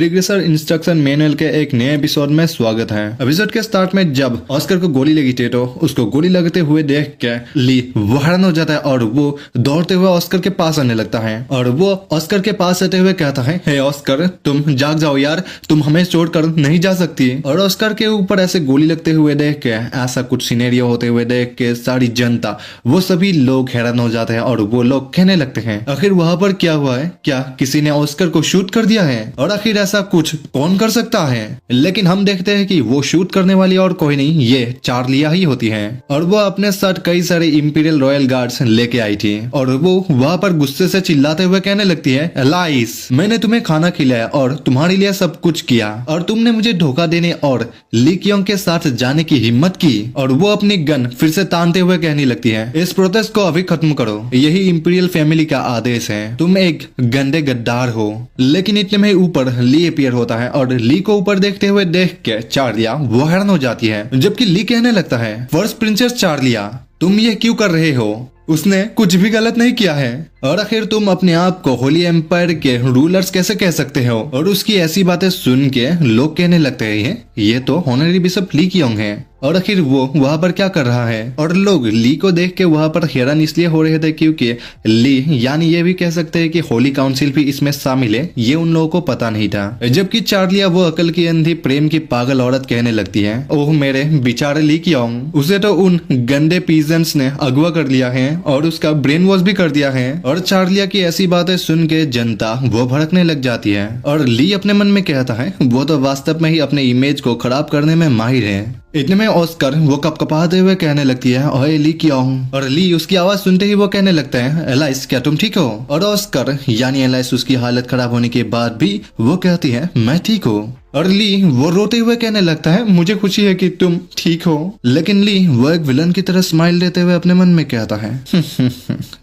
Regressor instruction manual के एक नए एपिसोड में स्वागत है। एपिसोड के स्टार्ट में जब ऑस्कर को गोली लगी टेटो उसको गोली लगते हुए देख के ली वो हैरान हो जाता है और वो दौड़ते हुए ऑस्कर के पास आने लगता है और वो ऑस्कर के पास आते हुए कहता है, हे ऑस्कर, तुम जाग जाओ यार, तुम हमें छोड़कर नहीं जा सकती। और ऑस्कर के ऊपर ऐसे गोली लगते हुए देख के, ऐसा कुछ सिनेरियो होते हुए देख के सारी जनता, वो सभी लोग हैरान हो जाते हैं और वो लोग कहने लगते हैं, आखिर वहां पर क्या हुआ है? क्या किसी ने ऑस्कर को शूट कर दिया है? और आखिर ऐसा कुछ कौन कर सकता है? लेकिन हम देखते हैं कि वो शूट करने वाली और कोई नहीं, ये चार्लिया ही होती है और वो अपने साथ कई सारे इंपीरियल रॉयल गार्ड्स लेके आई थी और वो वहां पर गुस्से से चिल्लाते हुए कहने लगती है, एलाइस, मैंने तुम्हें खाना खिलाया और तुम्हारे लिए सब कुछ किया और तुमने मुझे धोखा देने और ली क्योंग के साथ जाने की हिम्मत की। और वो अपनी गन फिर से तानते हुए कहने लगती है, इस प्रोटेस्ट को अभी खत्म करो, यही इंपीरियल फैमिली का आदेश है, तुम एक गंदे गद्दार हो। लेकिन इतने में ऊपर ली अपीयर होता है और ली को ऊपर देखते हुए देख के चार्लिया वो हैरान हो जाती है, जबकि ली कहने लगता है, फर्स्ट प्रिंसेस चार्लिया, तुम ये क्यों कर रहे हो? उसने कुछ भी गलत नहीं किया है और आखिर तुम अपने आप को होली एम्पायर के रूलर्स कैसे कह सकते हो? और उसकी ऐसी बातें सुन के लोग कहने लगते हैं, ये तो ऑनरी बिशप ली क्योंग है और आखिर वो वहां पर क्या कर रहा है? और लोग ली को देख के वहां पर हैरान इसलिए हो रहे थे क्योंकि ली, यानी ये भी कह सकते हैं कि होली काउंसिल भी इसमें शामिल है, ये उन लोगों को पता नहीं था। जबकि चार्लिया वो अकल की अंधी प्रेम की पागल औरत कहने लगती है, ओह मेरे बेचारे ली क्योंग, उसे तो उन गंदे पीजेंट्स ने अगवा कर लिया है और उसका ब्रेन वॉश भी कर दिया है। और चार्लिया की ऐसी बातें सुन के जनता वो भड़कने लग जाती है और ली अपने मन में कहता है, वो तो वास्तव में ही अपने इमेज को खराब करने में माहिर है। इतने में ऑस्कर वो कपकपाते हुए कहने लगती है, ओए ली क्योंग, और ली उसकी आवाज सुनते ही वो कहने लगता है, एलाइस, क्या तुम ठीक हो? और ऑस्कर यानी एलाइस उसकी हालत खराब होने के बाद भी वो कहती है, मैं ठीक हूँ। और ली वो रोते हुए कहने लगता है, मुझे खुशी है कि तुम ठीक हो। लेकिन ली वो एक विलन की तरह स्माइल देते हुए अपने मन में कहता है,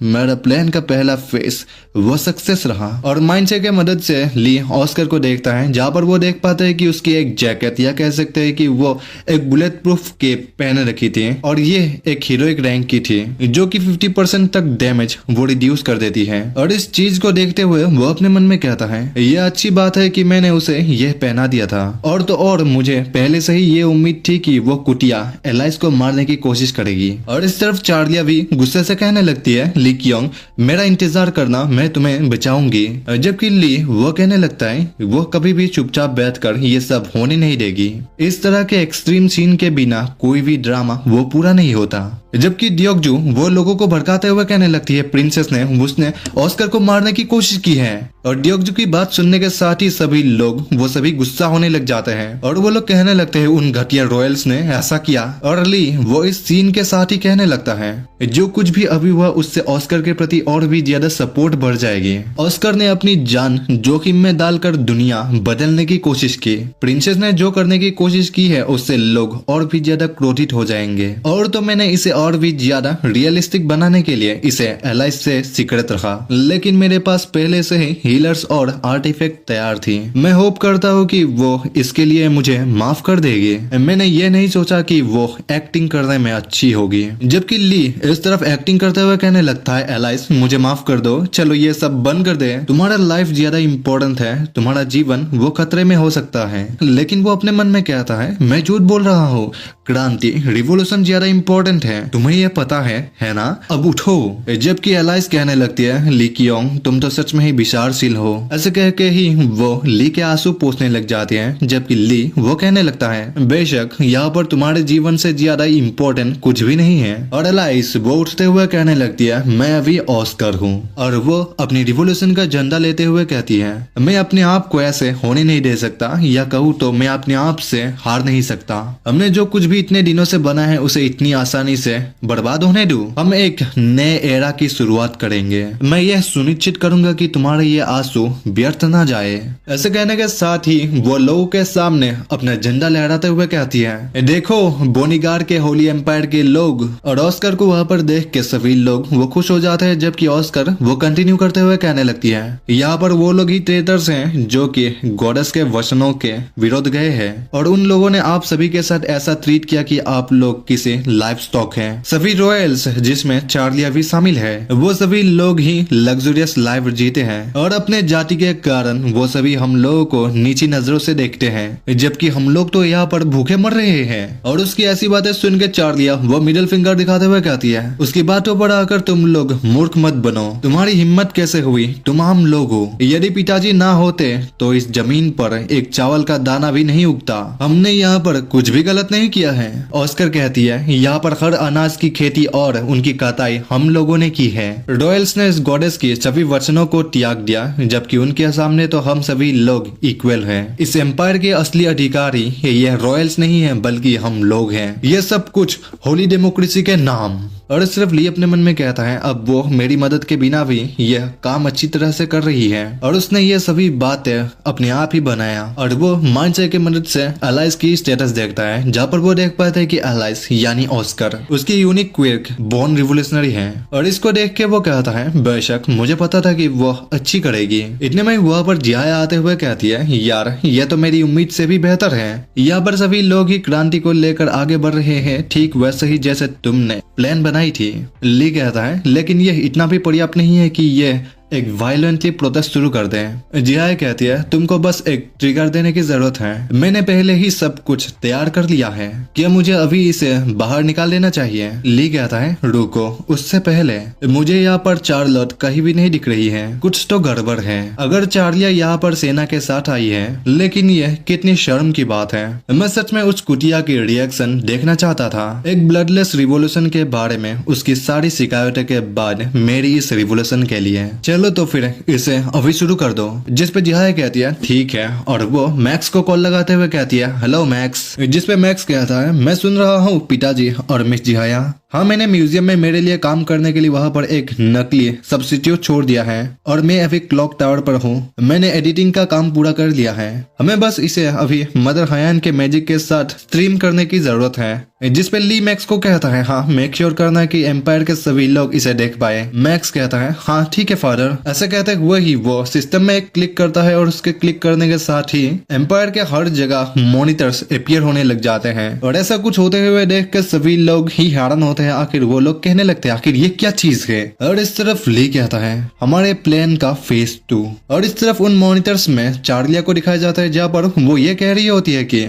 मेरा प्लान का पहला फेस वो सक्सेस रहा। और माइंडसेट के मदद से ली ऑस्कर को देखता है, जहाँ पर वो देख पाता है कि उसकी एक जैकेट, या कह सकते हैं कि वो एक बुलेट प्रूफ केप पहने रखी थी और ये एक हीरोइक रैंक की थी, जो कि 50% तक डैमेज वो रिड्यूस कर देती है। और इस चीज को देखते हुए वो अपने मन में कहता है, ये अच्छी बात है कि मैंने उसे यह पहना दिया था। और तो और मुझे पहले से ही ये उम्मीद थी कि वो कुटिया एलाइस को मारने की कोशिश करेगी। और इस तरफ चार्लिया भी गुस्से से कहने लगती है, ली क्योंग, मेरा इंतजार करना, मैं तुम्हें बचाऊंगी। जबकि ली वो कहने लगता है, वो कभी भी चुपचाप बैठकर ये सब होने नहीं देगी। इस तरह के एक्सट्रीम सीन के बिना कोई भी ड्रामा वो पूरा नहीं होता। जबकि डियोकजू वो लोगों को भड़काते हुए कहने लगती है, प्रिंसेस ने उसने ऑस्कर को मारने की कोशिश की है। और डियोकजू की बात सुनने के साथ ही सभी लोग वो सभी गुस्सा होने लग जाते हैं और वो लोग कहने लगते हैं, उन घटिया रॉयल्स ने ऐसा किया। और ली वो इस सीन के साथ ही कहने लगता है, जो कुछ भी अभी हुआ उससे ऑस्कर के प्रति और भी ज्यादा सपोर्ट बढ़ जाएगी। ऑस्कर ने अपनी जान जोखिम में डालकर दुनिया बदलने की कोशिश की, प्रिंसेस ने जो करने की कोशिश की है उससे लोग और भी ज्यादा क्रोधित हो जाएंगे। और तो मैंने इसे और भी ज्यादा रियलिस्टिक बनाने के लिए इसे एलाइस से सीक्रेट रखा, लेकिन मेरे पास पहले से ही हीलर्स और आर्टिफैक्ट तैयार थी। मैं होप करता हूँ कि वो इसके लिए मुझे माफ कर देगी। मैंने ये नहीं सोचा कि वो एक्टिंग करने में अच्छी होगी। जबकि ली इस तरफ एक्टिंग करते हुए कहने लगता है, एलाइस, मुझे माफ कर दो, चलो ये सब बंद कर दे, तुम्हारा लाइफ ज्यादा इम्पोर्टेंट है, तुम्हारा जीवन वो खतरे में हो सकता है। लेकिन वो अपने मन में कहता है, मैं झूठ बोल रहा हूँ, क्रांति रिवोल्यूशन ज्यादा इम्पोर्टेंट है, तुम्हें ये पता है ना? अब उठो। जबकि एलाइस कहने लगती है, ली क्योंग, तुम तो सच में ही विचारशील हो। ऐसे कह के ही वो ली के आंसू पोंछने लग जाते हैं। जबकि ली वो कहने लगता है, बेशक यहाँ पर तुम्हारे जीवन से ज्यादा इम्पोर्टेंट कुछ भी नहीं है। और एलाइस वो उठते हुए कहने लगती है, मैं अभी ऑस्कर हूँ। और वो अपनी रिवोल्यूशन का झंडा लेते हुए कहती है, मैं अपने आप को ऐसे होने नहीं दे सकता, या कहूँ तो मैं अपने आप से हार नहीं सकता। हमने जो कुछ भी इतने दिनों से बना है उसे इतनी आसानी से बर्बाद होने दूं? हम एक नए एरा की शुरुआत करेंगे। मैं यह सुनिश्चित करूंगा कि तुम्हारे ये आंसू व्यर्थ ना जाए। ऐसे कहने के साथ ही वो लोगों के सामने अपना झंडा लहराते हुए कहती है, देखो बोनीगार्ड के होली एम्पायर के लोग। और ऑस्कर को वहां पर देख के सभी लोग वो खुश हो जाते हैं। जबकि ऑस्कर वो कंटिन्यू करते हुए कहने लगती है, यहाँ पर वो लोग ही ट्रेटर्स हैं जो कि गॉडेस के वचनों के विरोध गए हैं और उन लोगों ने आप सभी के साथ ऐसा ट्रीट किया कि आप लोग किसी लाइफ स्टॉक हैं। सभी रॉयल्स जिसमें चार्लिया भी शामिल है, वो सभी लोग ही लग्जरियस लाइफ जीते हैं और अपने जाति के कारण वो सभी हम लोगों को नीची नजरों से देखते हैं, जबकि हम लोग तो यहाँ पर भूखे मर रहे हैं। और उसकी ऐसी बातें सुन के चार्लिया वो मिडिल फिंगर दिखाते हुए कहती है, उसकी बातों पर आकर तुम लोग मूर्ख मत बनो। तुम्हारी हिम्मत कैसे हुई? तुम आम लोग हो। यदि पिताजी ना होते तो इस जमीन पर एक चावल का दाना भी नहीं उगता। हमने यहाँ पर कुछ भी गलत नहीं किया है। ऑस्कर कहती है, यहाँ पर हर अनाज की खेती और उनकी कटाई हम लोगों ने की है। रॉयल्स ने इस गॉडेस की सभी वचनों को त्याग दिया, जबकि उनके सामने तो हम सभी लोग इक्वल हैं। इस एम्पायर के असली अधिकारी यह रॉयल्स नहीं है, बल्कि हम लोग हैं। ये सब कुछ होली डेमोक्रेसी के नाम। और सिर्फ ली अपने मन में कहता है, अब वो मेरी मदद के बिना भी यह काम अच्छी तरह से कर रही है और उसने ये सभी बातें अपने आप ही बनाया। और वो माइंडसेट की मदद से एलाइस की स्टेटस देखता है, जहाँ पर वो देख पाता है कि एलाइस यानी ऑस्कर उसकी यूनिक क्विक बॉर्न रिवोल्यूशनरी है। और इसको देख के वो कहता है, बेशक मुझे पता था कि वो अच्छी करेगी। इतने में वहाँ पर जिया आते हुए कहती है, यार ये तो मेरी उम्मीद से भी बेहतर है। यहाँ पर सभी लोग ही क्रांति को लेकर आगे बढ़ रहे हैं, ठीक वैसे ही जैसे तुमने प्लान बनाई थी। ली कहता है, लेकिन यह इतना भी पर्याप्त नहीं है कि यह एक वायलेंटली प्रोटेस्ट शुरू कर दें। जिया कहती है, तुमको बस एक ट्रिगर देने की जरूरत है। मैंने पहले ही सब कुछ तैयार कर लिया है। क्या मुझे अभी इसे बाहर निकाल देना चाहिए? ली कहता है, रुको, उससे पहले मुझे यहाँ पर चार्लोट कहीं भी नहीं दिख रही है। कुछ तो गड़बड़ है। अगर चार्लिया यहाँ पर सेना के साथ आई है, लेकिन यह कितनी शर्म की बात है। मैं सच में उस कुटिया की रिएक्शन देखना चाहता था। एक ब्लडलेस रिवोल्यूशन के बारे में उसकी सारी शिकायतों के बाद मेरी इस रिवोल्यूशन के लिए चलो तो फिर इसे अभी शुरू कर दो। जिस पे जिया कहती है, ठीक है। और वो मैक्स को कॉल लगाते हुए कहती है, हेलो मैक्स। जिस पे मैक्स कहता है, मैं सुन रहा हूँ पिताजी और मिस जिया। हाँ, मैंने म्यूजियम में मेरे लिए काम करने के लिए वहाँ पर एक नकली सब्स्टिट्यूट छोड़ दिया है और मैं अभी क्लॉक टावर पर हूँ। मैंने एडिटिंग का काम पूरा कर लिया है। हमें बस इसे अभी मदर हयान के मैजिक के साथ स्ट्रीम करने की जरूरत है। जिस पे ली मैक्स को कहता है, हाँ मेक श्योर करना है कि एम्पायर के सभी लोग इसे देख पाए। मैक्स कहता है, हाँ ठीक है फादर। ऐसे कहते हुए ही वो सिस्टम में क्लिक करता है और उसके क्लिक करने के साथ ही एम्पायर के हर जगह मॉनिटर्स अपीयर होने लग जाते हैं। और ऐसा कुछ होते हुए देख कर सभी लोग ही हैरान होते हैं। आखिर वो लोग कहने लगते हैं, आखिर ये क्या चीज है। और इस तरफ ली कहता है, हमारे प्लान का फेज 2। और इस तरफ उन मॉनिटर्स में चार्लिया को दिखाया जाता है, जहाँ पर वो ये कह रही होती है कि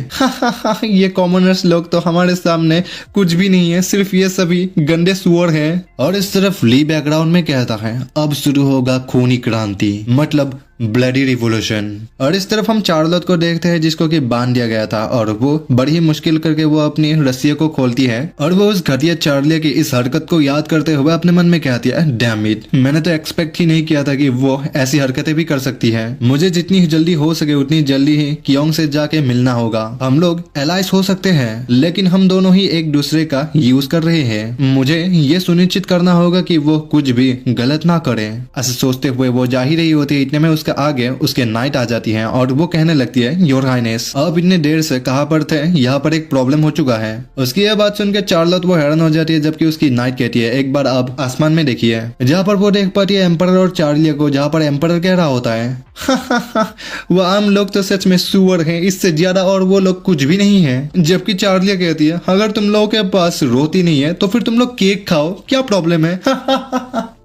ये कॉमनर्स लोग तो हमारे सामने कुछ भी नहीं है, सिर्फ ये सभी गंदे सुअर हैं। और इस तरफ ली बैकग्राउंड में कहता है, अब शुरू होगा खूनी क्रांति, मतलब ब्लडी रिवोल्यूशन। और इस तरफ हम चार्लोट को देखते हैं, जिसको कि बांध दिया गया था और वो बड़ी ही मुश्किल करके वो अपनी रस्सियों को खोलती है और वो उस घटिया चार्लिया की इस हरकत को याद करते हुए अपने मन में कहती है, डैम इट, मैंने तो एक्सपेक्ट ही नहीं किया था कि वो ऐसी हरकतें भी कर सकती है। मुझे जितनी जल्दी हो सके उतनी जल्दी ही कियोंग से जाके मिलना होगा। हम लोग एलाइस हो सकते हैं, लेकिन हम दोनों ही एक दूसरे का यूज कर रहे हैं। मुझे ये सुनिश्चित करना होगा कि वो कुछ भी गलत ना करे। ऐसे सोचते हुए वो जा ही रही होती है। इतने में आगे उसके नाइट आ जाती है और वो कहने लगती है, योर हाइनेस, आप इतने देर से कहाँ पर थे? यहाँ पर एक प्रॉब्लम हो चुका है। उसकी यह बात सुनकर चार्लोट वो हैरान हो जाती है, जबकि उसकी नाइट कहती है, एक बार आप आसमान में देखिए। जहाँ पर वो देख पाती है एम्परर और चार्लिया को, जहाँ पर एम्परर कह रहा होता है, वो आम लोग तो सच में सुअर हैं, इससे ज्यादा और वो लोग कुछ भी नहीं है। जबकि चार्लिया कहती है, अगर तुम लोगों के पास रोटी नहीं है तो फिर तुम लोग केक खाओ, क्या प्रॉब्लम है?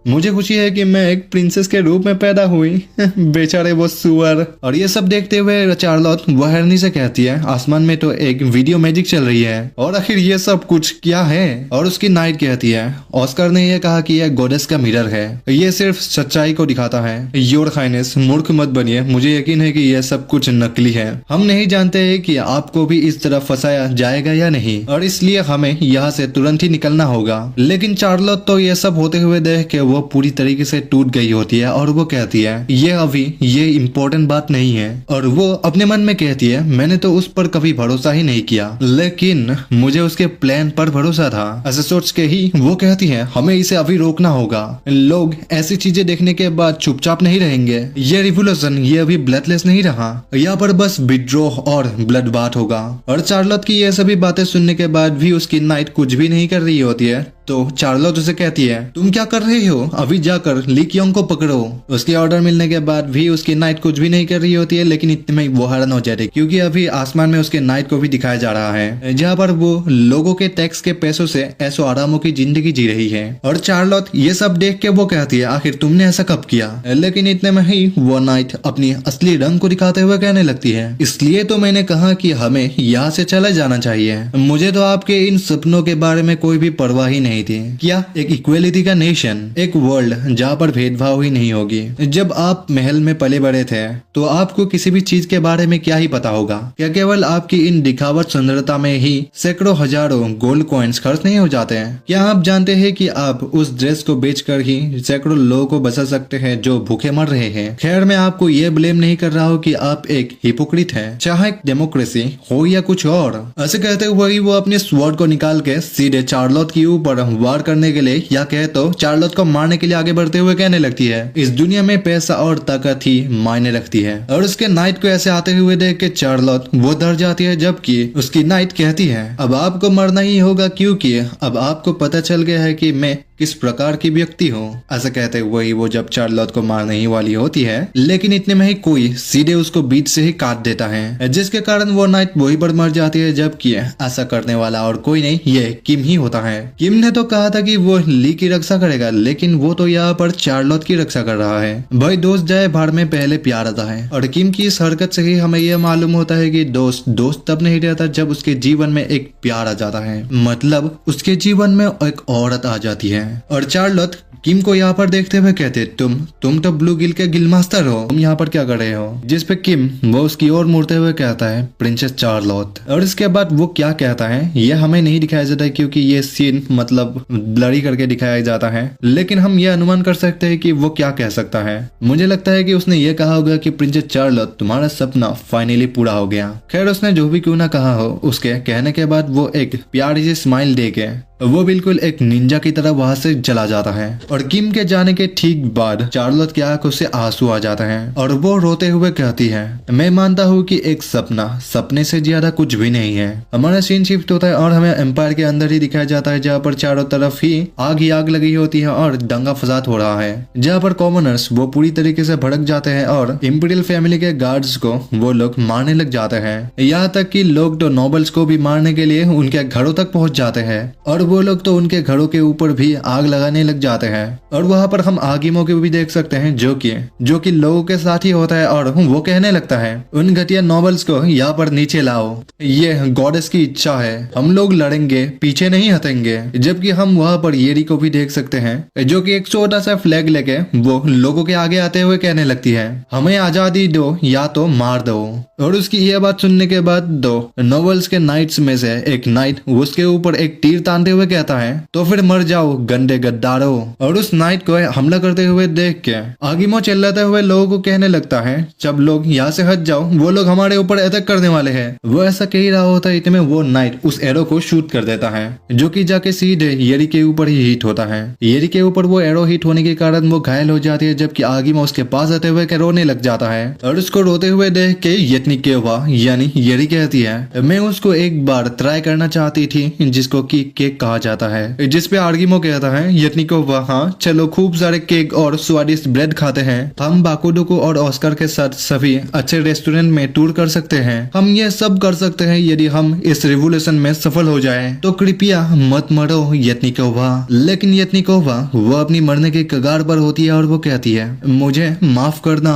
मुझे खुशी है कि मैं एक प्रिंसेस के रूप में पैदा हुई। बेचारे वो सुअर। और ये सब देखते हुए चार्लोट वो हैरानी से कहती है, आसमान में तो एक वीडियो मैजिक चल रही है और आखिर ये सब कुछ क्या है? और उसकी नाइट कहती है, ऑस्कर ने यह कहा कि यह गॉडेस का मिरर है, ये सिर्फ सच्चाई को दिखाता है। योर हाइनेस, मूर्ख मत बनिए, मुझे यकीन है कि यह सब कुछ नकली है। हम नहीं जानते है कि आपको भी इस तरह फंसाया जाएगा या नहीं, और इसलिए हमें यहाँ से तुरंत ही निकलना होगा। लेकिन चार्लोट तो ये सब होते हुए देख के वो पूरी तरीके से टूट गई होती है और वो कहती है, ये इम्पोर्टेंट बात नहीं है। और वो अपने मन में कहती है, मैंने तो उस पर कभी भरोसा ही नहीं किया, लेकिन मुझे उसके प्लान पर भरोसा था। ऐसे सोच के ही वो कहती है, हमें इसे अभी रोकना होगा। लोग ऐसी चीजें देखने के बाद चुपचाप नहीं रहेंगे। ये रिवोल्यूशन ये अभी ब्लडलेस नहीं रहा, यहाँ पर बस विद्रोह और ब्लड बाथ होगा। और चार्लोट की ये सभी बातें सुनने के बाद भी उसकी नाइट कुछ भी नहीं कर रही होती है। तो चार्लोट उसे कहती है तुम क्या कर रही हो, अभी जाकर ली क्योंग को पकड़ो। उसके ऑर्डर मिलने के बाद भी उसकी नाइट कुछ भी नहीं कर रही होती है, लेकिन इतने में वो हैरान हो जाती है क्योंकि अभी आसमान में उसके नाइट को भी दिखाया जा रहा है जहाँ पर वो लोगों के टैक्स के पैसों से ऐसो आरामों की जिंदगी जी रही है। और चार्लोट ये सब देख के वो कहती है आखिर तुमने ऐसा कब किया, लेकिन इतने में ही वो नाइट अपनी असली रंग को दिखाते हुए कहने लगती है इसलिए तो मैंने कहा कि हमें यहाँ से चला जाना चाहिए, मुझे तो आपके इन सपनों के बारे में कोई भी परवाह ही नहीं थी। क्या एक इक्वेलिटी का नेशन, एक वर्ल्ड जहाँ पर भेदभाव ही नहीं होगी। जब आप महल में पले बड़े थे तो आपको किसी भी चीज के बारे में क्या ही पता होगा, क्या केवल आपकी इन दिखावट सुंदरता में ही सैकड़ों हजारों गोल्ड कॉइन्स खर्च नहीं हो जाते हैं? क्या आप जानते हैं कि आप उस ड्रेस को बेचकर ही सैकड़ों लोगों को बचा सकते हैं जो भूखे मर रहे हैं? खैर मैं आपको ये ब्लेम नहीं कर रहा हूँ कि आप एक हिपोक्रिट हैं, चाहे डेमोक्रेसी हो या कुछ और। ऐसे कहते हुए वो अपने स्वॉर्ड को निकाल के सीधे चार्लोट के ऊपर वार करने के लिए या कहे तो चार्लोट को मारने के लिए आगे बढ़ते हुए कहने लगती है इस दुनिया में पैसा और ताकत ही मायने रखती है। और उसके नाइट को ऐसे आते हुए देख के चार्लोट वो डर जाती है, जबकि उसकी नाइट कहती है अब आपको मरना ही होगा क्योंकि अब आपको पता चल गया है कि मैं किस प्रकार की व्यक्ति हूँ। ऐसा कहते हुए वो जब चार्लोट को मारने ही वाली होती है, लेकिन इतने में ही कोई सीधे उसको बीच से ही काट देता है जिसके कारण वो नाइट वहीं पर मर जाती है, जबकि ऐसा करने वाला और कोई नहीं ये किम ही होता है। किम ने तो कहा था कि वो ली की रक्षा करेगा, लेकिन वो तो यहाँ पर चार्लोट की रक्षा कर रहा है। भाई दोस्त जाए भाड़ में पहले प्यार आता है, और किम की इस हरकत से ही हमें यह मालूम होता है कि दोस्त दोस्त तब नहीं रहता जब उसके जीवन में एक प्यार आ जाता है, मतलब उसके जीवन में एक औरत आ जाती है। और चार्लोट किम को यहाँ पर देखते हुए कहते तुम तो ब्लू गिल के गिल मास्टर हो, तुम यहाँ पर क्या कर रहे हो? जिस पे किम वो उसकी ओर मुड़ते हुए कहता है प्रिंसेस चार्लोट। और इसके बाद वो क्या कहता है ये हमें नहीं दिखाया जाता है क्योंकि ये सीन मतलब ब्लरी करके दिखाया जाता है, लेकिन हम ये अनुमान कर सकते हैं कि वो क्या कह सकता है। मुझे लगता है कि उसने ये कहा होगा कि प्रिंसेस चार्लोट तुम्हारा सपना फाइनली पूरा हो गया। खैर उसने जो भी क्यों ना कहा हो, उसके कहने के बाद वो एक प्यारी सी स्माइल दे के वो बिल्कुल एक निंजा की तरह वहां से चला जाता है। और किम के जाने के ठीक बाद चार्लोट की आंखों से आंसू आ जाता है और वो रोते हुए कहती है मैं मानता हूँ कि एक सपना सपने से ज्यादा कुछ भी नहीं है। हमारा सीन शिफ्ट होता है और हमें एम्पायर के अंदर ही दिखाया जाता है, जहाँ पर चारों तरफ ही आग लगी होती है और दंगा फसाद हो रहा है, जहाँ पर कॉमनर्स वो पूरी तरीके से भड़क जाते हैं और इम्पीरियल फैमिली के गार्ड्स को वो लोग मारने लग जाते हैं। यहाँ तक कि लोग तो नोबल्स को भी मारने के लिए उनके घरों तक पहुंच जाते हैं और वो लोग तो उनके घरों के ऊपर भी आग लगाने लग जाते हैं। और वहां पर हम आगिमो को भी देख सकते हैं जो कि लोगों के साथ ही होता है और वो कहने लगता है उन घटिया नॉवेल्स को यहाँ पर नीचे लाओ, ये गॉडेस की इच्छा है, हम लोग लड़ेंगे पीछे नहीं हटेंगे। जबकि हम वहां पर येरी को भी देख सकते हैं जो कि एक छोटा सा फ्लैग लेके वो लोगों के आगे आते हुए कहने लगती है हमें आजादी दो या तो मार दो। और उसकी यह बात सुनने के बाद दो नोवेल्स के नाइट्स में से एक नाइट उसके ऊपर एक तीर तानते हुए कहता है तो फिर मर जाओ गंदे गद्दारों। और उस नाइट को हमला करते हुए देख के आगिमो चिल्लाते हुए लोगों को कहने लगता है जब लोग यहाँ से हट जाओ वो लोग हमारे ऊपर अटैक करने वाले हैं। वो ऐसा कह रहा होता है, इतने में वो नाइट उस एरो को शूट कर देता है जो कि जाके सीधे येरी के ऊपर ही हिट होता है। येरी के ऊपर वो एरो हिट होने के कारण वो घायल हो जाती है, जबकि आगिमो उसके पास आते हुए रोने लग जाता है। और उसको रोते हुए देख के येतनिकोवा यानी येरी कहती है मैं उसको एक बार ट्राई करना चाहती थी जिसको कि केक कहा जाता है। जिसपे आर्गिमो कहता है येतनिकोवा हाँ चलो खूब सारे केक और स्वादिष्ट ब्रेड खाते हैं, हम बाकुडोको और ऑस्कर के साथ सभी अच्छे रेस्टोरेंट में टूर कर सकते हैं, हम ये सब कर सकते हैं यदि हम इस रिवोल्यूशन में सफल हो जाए, तो कृपया मत मरो येतनिकोवा। लेकिन येतनिकोवा वो अपनी मरने के कगार पर होती है और वो कहती है मुझे माफ करना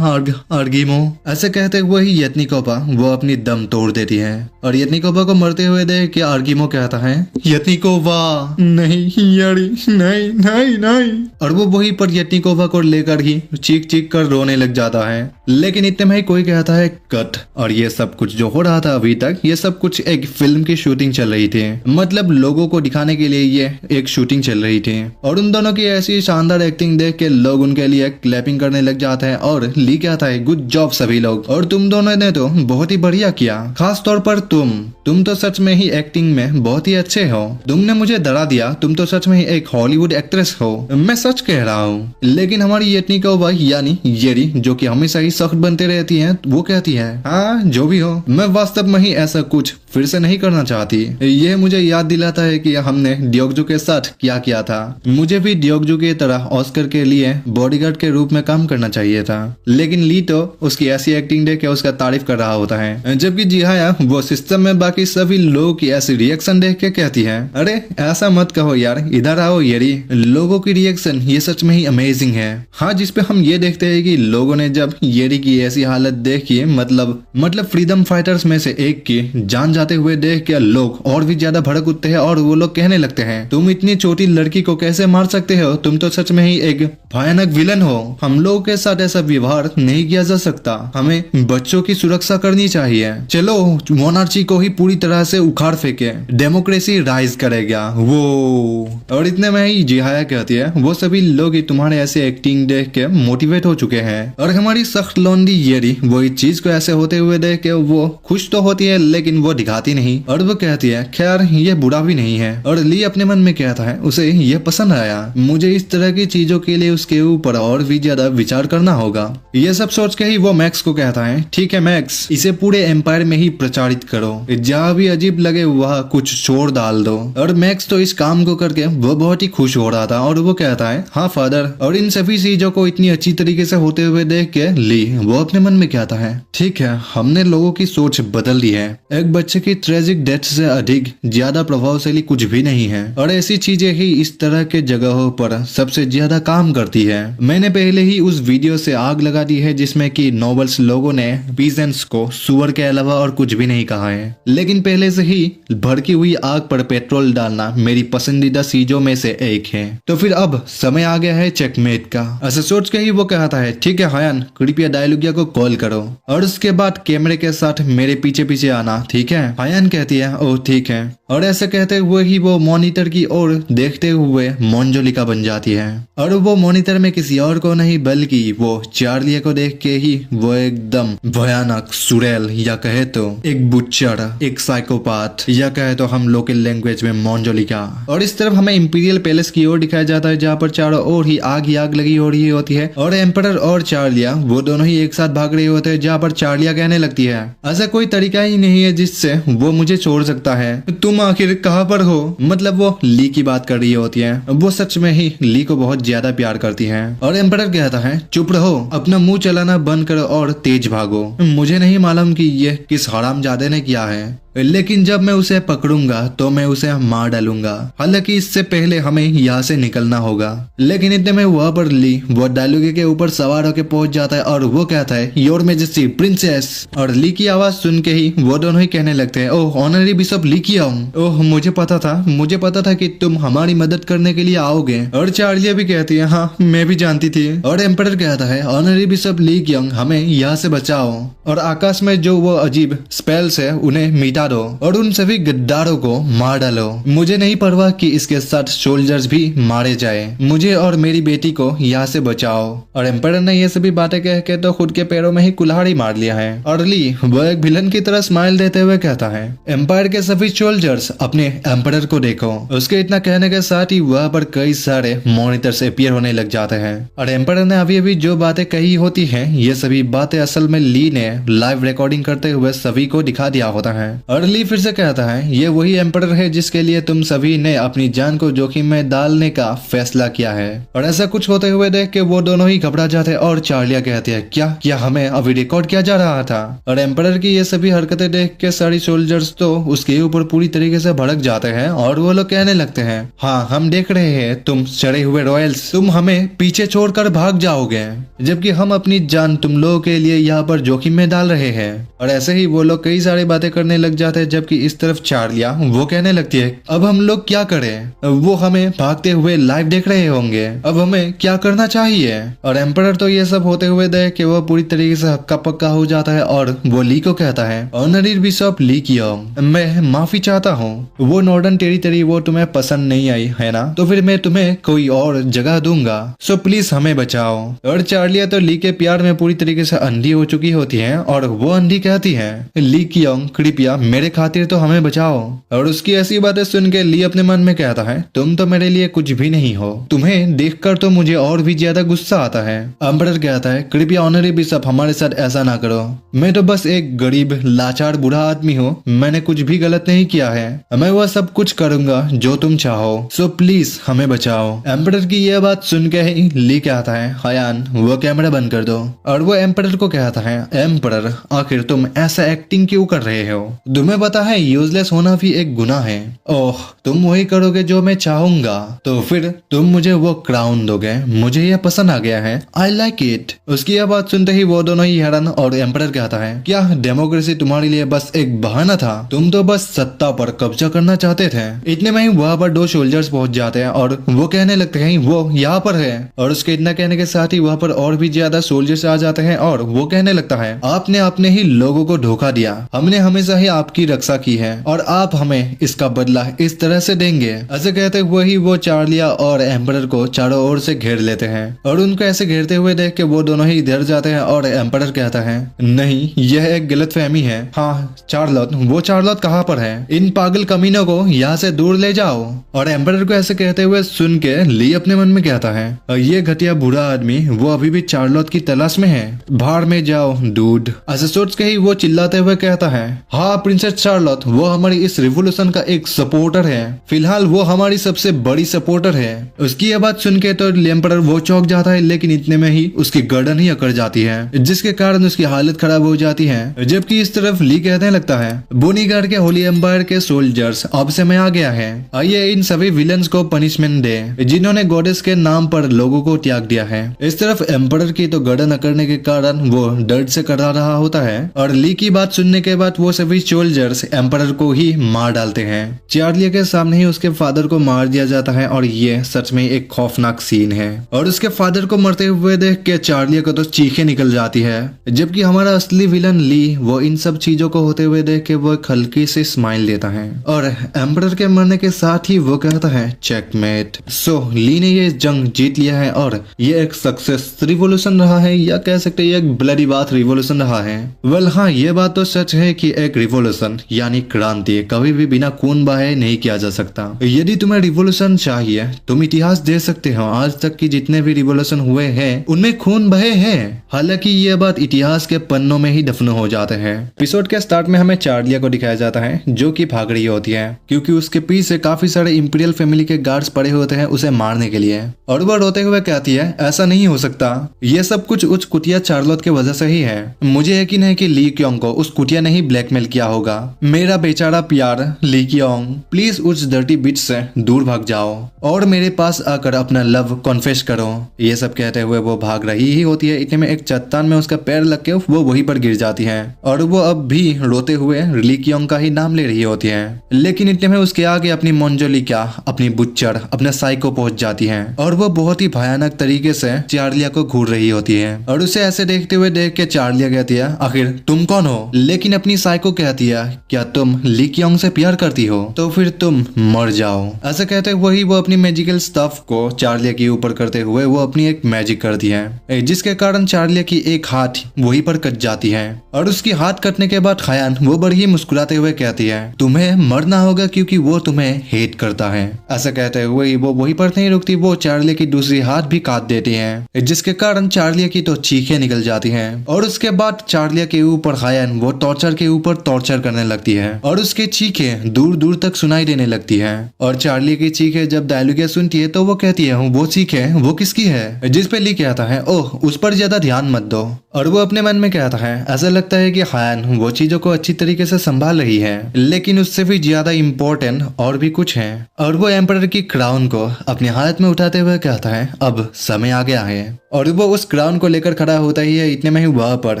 आर्गिमो। ऐसे कहते हुए ही येतनिकोवा वो अपनी दम तोड़ देती है। और येतनिकोवा को मरते हुए देख के आर्गिमो कहता है येतनिकोवा नहीं येरी नहीं नहीं नहीं। और वो वही पर येतनिकोवा को लेकर ही चीख चीख कर रोने लग जाता है। लेकिन इतने में ही कोई कहता है कट। और ये सब कुछ जो हो रहा था अभी तक ये सब कुछ एक फिल्म की शूटिंग चल रही थी, मतलब लोगों को दिखाने के लिए ये एक शूटिंग चल रही थी। और उन दोनों की ऐसी शानदार एक्टिंग देख के लोग उनके लिए क्लैपिंग करने लग जाते हैं और ली कहता है गुड जॉब सभी लोग, और तुम दोनों ने तो बहुत ही बढ़िया किया, खास तौर पर तुम तो सच में ही एक्टिंग में बहुत ही अच्छे हो। तुमने मुझे डरा दिया, तुम तो सच में ही एक हॉलीवुड एक्ट्रेस हो। मैं सच कह रहा हूँ। लेकिन हमारी येटनी का भाई यानी येरी, जो कि हमेशा ही सख्त बनते रहती है, वो कहती है हाँ जो भी हो, मैं वास्तव में ही ऐसा कुछ फिर से नहीं करना चाहती। यह मुझे याद दिलाता है कि हमने डियोग्जू के साथ क्या किया था। मुझे भी डियोग्जू की तरह ऑस्कर के लिए बॉडीगार्ड के रूप में काम करना चाहिए था। लेकिन ली तो उसकी ऐसी एक्टिंग देख के उसका तारीफ कर रहा होता है, जबकि जिहाया वो सिस्टम में बाकी सभी लोगों की ऐसी रिएक्शन देख के कहती है अरे ऐसा मत कहो यार, इधर आओ येरी। लोगों की रिएक्शन ये सच में ही अमेजिंग है। हाँ, जिसपे हम ये देखते हैं कि लोगों ने जब येरी की ऐसी हालत देखी, मतलब फ्रीडम फाइटर्स में से एक की जान जाते हुए देख के लोग और भी ज्यादा भड़क उठते हैं और वो लोग कहने लगते हैं तुम इतनी छोटी लड़की को कैसे मार सकते हो, तुम तो सच में ही एक भयानक विलन हो। हम लोगों के साथ ऐसा व्यवहार नहीं किया जा सकता, हमें बच्चों की सुरक्षा करनी चाहिए। चलो मोनार्ची को ही पूरी तरह से उखाड़ फेंके, डेमोक्रेसी राइज करेगा वो। और इतने में ही जिहाया कहती है वो सभी लोग ही तुम्हारे ऐसे एक्टिंग देख के मोटिवेट हो चुके हैं। और हमारी सख्त लौंडी येरी वो इस चीज को ऐसे होते हुए देख के वो खुश तो होती है लेकिन वो दिखाती नहीं। और वो कहती है खैर ये बुरा भी नहीं है। और ली अपने मन में कहता है उसे ये पसंद आया, मुझे इस तरह की चीजों के लिए उसके ऊपर और भी ज्यादा विचार करना होगा। ये सब सोच के ही वो मैक्स को कहता है ठीक है मैक्स, इसे पूरे एम्पायर में ही प्रचारित करो, जहाँ भी अजीब लगे वह कुछ शोर डाल दो। और मैक्स तो इस काम को करके वो बहुत ही खुश हो रहा था और वो कहता है हाँ फादर। और इन सभी चीजों को इतनी अच्छी तरीके से होते हुए देख के ली वो अपने मन में कहता है ठीक है, हमने लोगों की सोच बदल दी है। एक बच्चे की ट्रेजिक डेथ से अधिक ज्यादा प्रभावशाली कुछ भी नहीं है। और ऐसी चीजें ही इस तरह के जगहों पर सबसे ज्यादा काम करती है। मैंने पहले ही उस वीडियो से आग लगा दी है जिसमें कि नोबल्स लोगों ने पीजेंट्स को सुअर के अलावा और कुछ भी नहीं कहा है। लेकिन पहले से ही भड़की हुई आग पर पेट्रोल डालना मेरी पसंदीदा चीजों में से एक है। तो फिर अब समय आ गया है चेकमेट का। ऐसा सोच के ही वो कहता है ठीक है हायन, कृपया डायलुगिया को कॉल करो और उसके बाद कैमरे के साथ मेरे पीछे पीछे आना, ठीक है। हायन कहती है ओह ठीक है। और ऐसे कहते हुए ही वो मॉनिटर की ओर देखते हुए मोंजोलिका बन जाती है। और वो मॉनिटर में किसी और को नहीं बल्कि वो चार्ली को देख के ही वो एकदम भयानक सुरेल, या कहे तो एक बुच्चर, एक साइकोपाथ, या कहे तो हम लोकल लैंग्वेज में मोंजोलिका। और इस तरफ हमें इंपीरियल पैलेस की ओर दिखाया जाता है जहाँ पर चारों ओर ही आग लगी हो रही होती है। और एम्परर और चार्लिया वो दोनों ही एक साथ भाग रहे होते हैं जहाँ पर चार्लिया कहने लगती है ऐसा कोई तरीका ही नहीं है जिससे वो मुझे छोड़ सकता है, तुम आखिर कहाँ पर हो। मतलब वो ली की बात कर रही होती है। वो सच में ही ली को बहुत ज्यादा प्यार करती है। और एम्परर कहता है चुप रहो, अपना मुंह चलाना बंद करो और तेज भागो। मुझे नहीं मालूम कि ये किस हरामजादे ने किया है, लेकिन जब मैं उसे पकड़ूंगा तो मैं उसे मार डालूंगा। हालांकि इससे पहले हमें यहाँ से निकलना होगा। लेकिन इतने में वहाँ पर ली वो डायलुगी के ऊपर सवार होकर पहुंच जाता है और वो कहता है योर मेजेस्टी प्रिंसेस। और ली की आवाज सुन के ही वो दोनों ही कहने लगते हैं ओह ऑनरी बिशप ली की आऊं। ओह मुझे पता था कि तुम हमारी मदद करने के लिए आओगे। और चार्लिया भी कहती है हाँ मैं भी जानती थी। और एम्परर कहता है ऑनरी बिशप ली कियांग हमें यहाँ से बचाओ और आकाश में जो वो अजीब स्पेल्स है उन्हें मिटा दो और उन सभी गद्दारों को मार डालो। मुझे नहीं परवाह कि इसके साथ सोल्जर्स भी मारे जाए, मुझे और मेरी बेटी को यहाँ से बचाओ। और एम्परर ने ये सभी बातें कह के तो खुद के पैरों में ही कुल्हाड़ी मार लिया है। और ली वो एक विलन की तरह स्माइल देते हुए कहता है एम्पायर के सभी सोल्जर्स अपने एम्परर को देखो। उसके इतना कहने के साथ ही वहाँ पर कई सारे मॉनिटर्स अपीयर होने लग जाते हैं। और एम्परर ने अभी अभी जो बातें कही होती है ये सभी बातें असल में ली ने लाइव रिकॉर्डिंग करते हुए सभी को दिखा दिया होता है। और ली फिर से कहता है ये वही एम्परर है जिसके लिए तुम सभी ने अपनी जान को जोखिम में डालने का फैसला किया है। और ऐसा कुछ होते हुए देख के वो दोनों ही घबरा जाते हैं। और चार्लिया कहती है क्या हमें अभी रिकॉर्ड किया जा रहा था। और एम्परर की ये सभी हरकतें देख के सारी सोल्जर्स तो उसके ऊपर पूरी तरीके से भड़क जाते हैं। और वो लोग कहने लगते हैं हाँ हम देख रहे हैं तुम चढ़े हुए रॉयल्स, तुम हमें पीछे छोड़कर भाग जाओगे जबकि हम अपनी जान तुम लोगों के लिए यहाँ पर जोखिम में डाल रहे हैं। और ऐसे ही वो लोग कई सारी बातें करने लग जाते हैं, जबकि इस तरफ चार्लिया वो कहने लगती है अब हम लोग क्या करें, वो हमें भागते हुए लाइव देख रहे होंगे, अब हमें क्या करना चाहिए। और एम्परर तो ये सब होते हुए देख के वो पूरी तरीके से हक्का पक्का हो जाता है और वो ली को कहता है ऑनरेरी बिशप ली कियोंग, मैं माफी चाहता हूँ, वो नॉर्दर्न टेरिटरी वो तुम्हें पसंद नहीं आई है ना, तो फिर मैं तुम्हें कोई और जगह दूंगा, सो प्लीज हमें बचाओ। और चार्लिया तो ली के प्यार में पूरी तरीके से अंधी हो चुकी होती है और वो अंधी कहती है ली कियोंग कृपया मेरे खातिर तो हमें बचाओ। और उसकी ऐसी बातें सुन के ली अपने मन में कहता है तुम तो मेरे लिए कुछ भी नहीं हो, तुम्हें देखकर तो मुझे और भी ज्यादा गुस्सा आता है। एम्परर कहता है कृपया ऑनरी बिशप हमारे साथ ऐसा ना करो, मैं तो बस एक गरीब लाचार बूढ़ा आदमी हूँ, मैंने कुछ भी गलत नहीं किया है, मैं वह सब कुछ करूंगा जो तुम चाहो, सो प्लीज हमें बचाओ। एम्परर की यह बात सुन के ही ली कहता है हयान वो कैमरा बंद कर दो। और वो एम्परर को कहता है एम्परर आखिर तुम ऐसा एक्टिंग क्यों कर रहे हो, तुम्हें पता है यूजलेस होना भी एक गुनाह है, ओह तुम वही करोगे जो मैं चाहूंगा, तो फिर तुम मुझे वो क्राउन दोगे, मुझे यह पसंद आ गया है, आई लाइक इट। उसकी यह बात सुनते ही वो दोनों ही हैरान और एम्परर कहता है क्या डेमोक्रेसी तुम्हारे लिए बस एक बहाना था, तुम तो बस सत्ता पर कब्जा करना चाहते थे। इतने में ही वहाँ पर 2 सोल्जर्स पहुंच जाते हैं और वो कहने लगते हैं वो यहाँ पर है। और उसके इतना कहने के साथ ही वहाँ पर और भी ज्यादा सोल्जर्स आ जाते हैं और वो कहने लगता है आपने अपने ही लोगों को धोखा दिया, हमने हमेशा ही आपकी रक्षा की है और आप हमें इसका बदला इस तरह से देंगे। ऐसे कहते हुए ही वो चार्लिया और एम्परर को चारों ओर से घेर लेते हैं और उनको ऐसे घेरते हुए देख के वो दोनों ही डर जाते हैं और एम्परर कहता है नहीं यह एक गलतफहमी है, हाँ चार्लोट वो चार्लोट कहाँ पर है, इन पागल कमीनों को यहाँ से दूर ले जाओ। और एम्परर को ऐसे कहते हुए सुन के ली अपने मन में कहता है ये घटिया बुरा आदमी वो अभी भी चार्लोट की तलाश में है, बाहर में जाओ डूड। ऐसे सोच के ही वो चिल्लाते हुए कहता है हाँ प्रिंसेस चार्लोट वो हमारी इस रिवोल्यूशन का एक सपोर्टर है, फिलहाल वो हमारी सबसे बड़ी सपोर्टर है। उसकी यह बात सुन के तो एम्परर वो चौंक जाता है, लेकिन इतने में ही उसकी गर्दन ही अकड़ जाती है जिसके कारण उसकी हालत खराब हो जाती है। जबकि इस तरफ ली कहने लगता है बोनीगार्ड के होली एम्पायर के सोल्जर्स अब समय आ गया है, आइए इन सभी विलन्स को पनिशमेंट दे जिन्होंने गॉडेस के नाम पर लोगों को त्याग दिया है। इस तरफ एम्परर की तो गर्दन अकड़ने के कारण वो दर्द से करा रहा होता है और ली की बात सुनने के बाद वो सभी सोल्जर्स एम्परर को ही मार डालते हैं। चार्लिया के सामने ही उसके फादर को मार दिया जाता है और ये सच में एक खौफनाक सीन है। और उसके फादर को मरते हुए देख के चार्लिया को तो चीखें निकल जाती है, जबकि हमारा असली विलन ली वो इन सब चीजों को होते हुए देख के वो एक हल्की सी स्माइल देता है और एम्परर के मरने के साथ ही वो कहता है चेकमेट। सो ली ने ये जंग जीत लिया है और ये एक सक्सेस रिवोल्यूशन रहा है, या कह सकते हैं एक ब्लडी बात रिवोल्यूशन रहा है। वेल हाँ ये बात तो सच है कि एक रिवोल्यूशन यानी क्रांति कभी भी बिना खून बहाए नहीं किया जा सकता। यदि तुम्हें रिवोल्यूशन चाहिए तुम इतिहास दे सकते हो, आज तक की जितने भी रिवोल्यूशन हुए हैं उनमें खून बहे हैं, हालांकि ये बात इतिहास के पन्नों में ही दफन हो जाते हैं। एपिसोड के स्टार्ट में हमें चार्लिया को दिखाया जाता है जो कि भाग रही होती है क्योंकि उसके पीछे काफी सारे इंपीरियल फैमिली के गार्ड्स पड़े होते हैं उसे मारने के लिए। और वो रोते हुए कहती है ऐसा नहीं हो सकता, ये सब कुछ उस कुटिया चार्लोट की वजह से ही है, मुझे यकीन है कि ली क्योंग को उस कुटिया ने ही ब्लैकमेल किया होगा। मेरा बेचारा प्यार ली क्योंग प्लीज उस डर्टी बिच से दूर भाग जाओ और मेरे पास आकर अपना लव कॉन्फेस करो। ये सब कहते हुए वो भाग रही ही होती है, इतने में एक चट्टान में उसका पैर लग के वो वहीं पर गिर जाती है और वो अब भी रोते हुए ली क्योंग का ही नाम ले रही होती है। लेकिन इतने में उसके आगे अपनी मोंजोलिका अपनी बुच्चर अपने साइको पहुंच जाती है और वो बहुत ही भयानक तरीके से चार्लिया को घूर रही होती है और उसे ऐसे देखते हुए देख के चार्लिया कहती है आखिर तुम कौन हो, लेकिन अपनी साइको कहती है क्या तुम ली क्योंग से प्यार करती हो तो फिर तुम मर जाओ। ऐसा कहते हुए वो अपनी मैजिकल स्टफ को चार्लिया के ऊपर करते हुए वो अपनी एक मैजिक करती है जिसके कारण चार्लिया की एक हाथ वहीं पर कट जाती है और उसकी हाथ कटने के बाद खयान वो बड़ी ही मुस्कुराते हुए कहती है तुम्हें मरना होगा क्योंकि वो तुम्हें हेट करता है। ऐसा कहते हुए वो वहीं पर नहीं रुकती, वो चार्लिया की दूसरी हाथ भी काट देती है जिसके कारण चार्लिया की तो चीखें निकल जाती हैं और उसके बाद चार्लिया के ऊपर खयान वो टॉर्चर के ऊपर टॉर्चर करने लगती है और उसकी चीखें दूर दूर तक सुनाई देने लगती है। और चार्लिया की चीखें जब डायलुगिया सुनती है तो वो कहती है वो चीखें वो किसकी है, जिस पे ली कहता है ओह उस पर ज्यादा ध्यान मत दो। और वो अपने मन में कहता है ऐसा लगता है कि खयान वो चीजों को अच्छी तरीके से संभाल रही है, लेकिन उससे भी ज्यादा इम्पोर्टेंट और भी कुछ है। और वो एम्परर की क्राउन को अपने हाथ में उठाते हुए कहता है अब समय आ गया है और वो उस क्राउन को लेकर खड़ा होता ही है। इतने में ही वहां पर